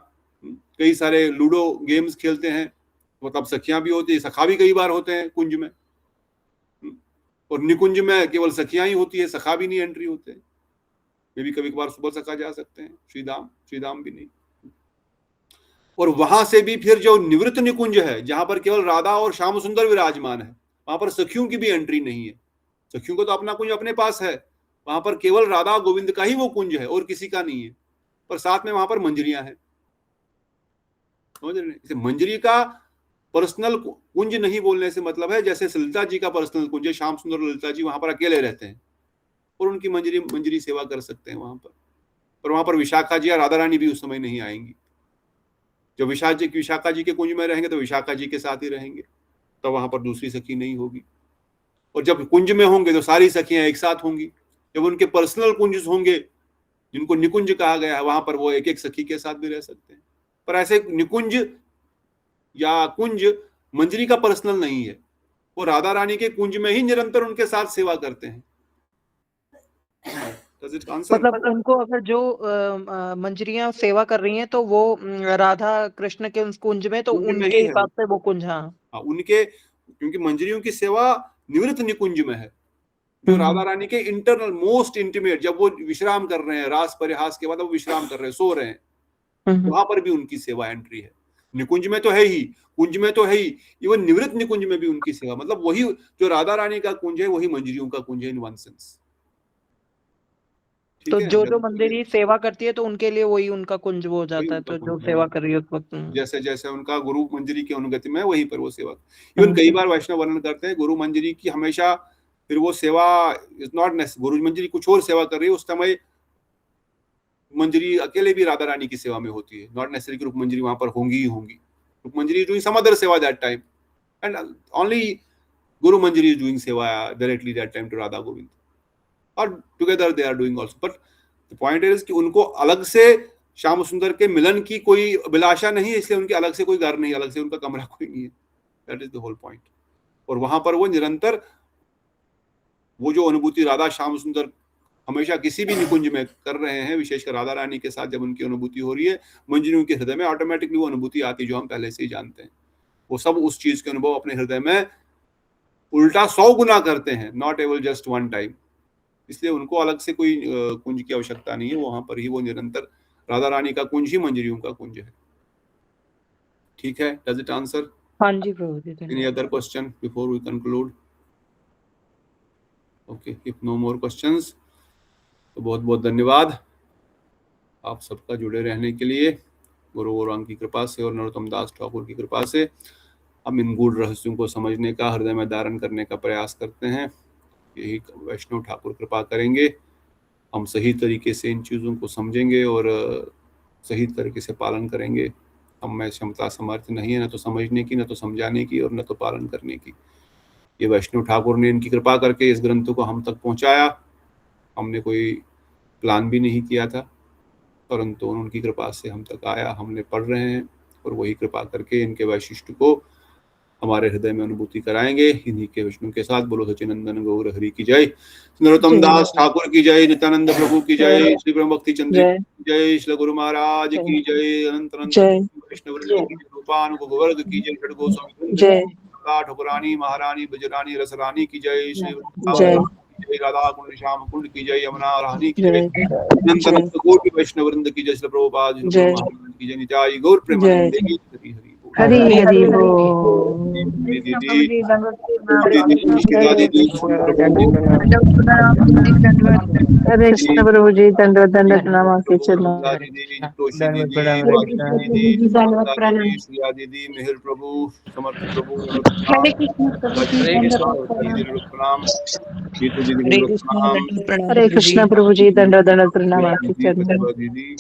कई सारे लूडो गेम्स खेलते हैं, मतलब सखियां भी होती है, सखा भी कई बार होते हैं कुंज में, और निकुंज में केवल सखियां ही होती है, सखा भी नहीं एंट्री होते हैं। वे भी कभी कभार सुबह सखा जा सकते हैं, श्रीधाम भी नहीं। और वहां से भी फिर जो निवृत्त निकुंज है, जहां पर केवल राधा और श्याम सुंदर विराजमान है, वहां पर सखियों की भी एंट्री नहीं है। सखियों को तो अपना कुंज अपने पास है, वहां पर केवल राधा गोविंद का ही वो कुंज है और किसी का नहीं है। पर साथ में वहां पर मंजरियां हैं, समझ रहे हैं? इसे मंजरी का पर्सनल कुंज नहीं बोलने से मतलब है जैसे ललिता जी का पर्सनल कुंज है, श्याम सुंदर ललिता जी वहां पर अकेले रहते हैं और उनकी मंजरी सेवा कर सकते हैं वहां पर। और वहां पर विशाखा जी या राधा रानी भी उस समय नहीं आएंगी। जब विशाखा जी के कुंज में रहेंगे तो विशाखा जी के साथ ही रहेंगे, तो वहां पर दूसरी सखी नहीं होगी। और जब कुंज में होंगे तो सारी सखियां एक साथ होंगी। जब उनके पर्सनल कुंज होंगे, जिनको निकुंज कहा गया है, वहां पर वो एक एक सखी के साथ भी रह सकते हैं। पर ऐसे निकुंज या कुंज मंजरी का पर्सनल नहीं है, वो राधा रानी के कुंज में ही निरंतर उनके साथ सेवा करते हैं। मतलब उनको अगर जो मंजरियां सेवा कर रही हैं तो वो राधा कृष्ण के उस कुंज में, तो उनके हिसाब से वो कुंज, हाँ उनके, क्योंकि मंजरियों की सेवा निवृत्त निकुंज में है, जो राधा रानी के इंटरनल मोस्ट इंटीमेट, जब वो विश्राम कर रहे हैं, रास परिहास के बाद वो विश्राम कर रहे हैं, सो रहे हैं, वहां पर भी उनकी सेवा एंट्री है। निकुंज में तो है ही, कुंज में तो है ही, इवन निवृत्त निकुंज में भी उनकी सेवा, मतलब वही जो राधा रानी का कुंज है वही मंजरियों का कुंज है इन वन सेंस। तो जो मंदिरी सेवा करती है तो उनके लिए वही उनका कुंज वो हो जाता है, तो जो सेवा कर रही है उस वक्त जैसे जैसे उनका गुरु मंजरी की अनुगति में वहीं पर वो सेवा। इवन कई बार वैष्णव वर्णन करते हैं गुरु मंजरी की हमेशा फिर वो सेवा इज नॉट नेसेसरी, गुरु मंजरी कुछ और सेवा कर रही है, उस समय मंजरी अकेले भी राधा रानी की सेवा में होती है, नॉट नेसेसरी कि रूप मंजरी वहां पर होंगी ही होंगी। Rupa Manjari is doing some other seva that time and only Guru Manjari is doing seva directly that time to Radha Govind, और together they are doing also. But the point is कि उनको अलग से श्याम सुंदर के मिलन की कोई अभिलाषा नहीं है, इसलिए उनके अलग से कोई घर नहीं, अलग से उनका कमरा कोई नहीं है। That is the whole point. और वहां पर वो निरंतर वो जो अनुभूति राधा श्याम सुंदर हमेशा किसी भी निकुंज में कर रहे हैं, विशेषकर राधा रानी के साथ जब उनकी अनुभूति हो रही है, मंजरियों के हृदय में ऑटोमेटिकली वो अनुभूति आती है जो हम पहले से ही जानते हैं। वो सब उस चीज के अनुभव अपने हृदय में उल्टा 100 गुना करते हैं, not able just one time. इसलिए उनको अलग से कोई कुंज की आवश्यकता नहीं है, वहां पर ही वो निरंतर राधा रानी का कुंज ही मंजरियों का कुंज है। ठीक है, डज इट आंसर? हाँ जी प्रभु जी। Any other question before we conclude? Okay, if no more questions तो बहुत बहुत धन्यवाद आप सबका जुड़े रहने के लिए। गुरु गौरांग की कृपा से और नरोत्तम दास ठाकुर की कृपा से हम इन गूढ़ रहस्यों को समझने का, हृदय में धारण करने का प्रयास करते हैं। यही वैष्णव ठाकुर कृपा करेंगे, हम सही तरीके से इन चीज़ों को समझेंगे और सही तरीके से पालन करेंगे। हम में क्षमता सामर्थ्य नहीं है न तो समझने की, न तो समझाने की और न तो पालन करने की। ये वैष्णव ठाकुर ने इनकी कृपा करके इस ग्रंथ को हम तक पहुंचाया। हमने कोई प्लान भी नहीं किया था, परंतु उनकी कृपा से हम तक आया, हमने पढ़ रहे हैं और वही कृपा करके इनके वैशिष्ट को हमारे हृदय में अनुभूति कराएंगे। इन्हीं के विष्णु के साथ बोलो सच्चिनंदन गौर हरि की जय, नरोत्तम दास ठाकुर की जय, नित्यानंद प्रभु की जय, श्री ब्रह्म भक्ति चंद्र की जय, श्री गुरु महाराज की जय, अनंत अनंत वैष्णव रूपानुग वर्ग की जय, षड गोस्वामी जय, ठकुरानी महारानी ब्रजरानी रसरानी की जय, श्री राधा कुंड श्याम कुंड की जय, यमुना रानी की जय, अनंत अनंत कोटि वैष्णव वृंद की जय, श्री प्रभुपाद की जय, निताई गौर प्रेमानंद हरि हरि हरि हरि हरे कृष्ण प्रभु जी, दंडवत दंडवत प्रणाम आपके चरणों। दीदी मेहर प्रभु, समर्थ प्रभु, हरे कृष्ण प्रभु जी, दंडवत दंडवत प्रणाम आपके चरणों। दीदी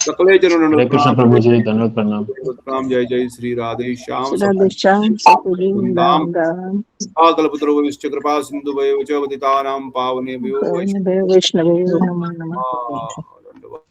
सकले चरणों हरे कृष्ण प्रभु जी, धन्यवाद प्रणाम। प्रणाम। जय जय श्री राधे श्याम राधे श्याम सकुली धाम कल्पतरुश्च कृपा सिंधु वैवच पतितानां पावनेभ्यो वैष्णवेभ्यो नमो नमः। धन्यवाद।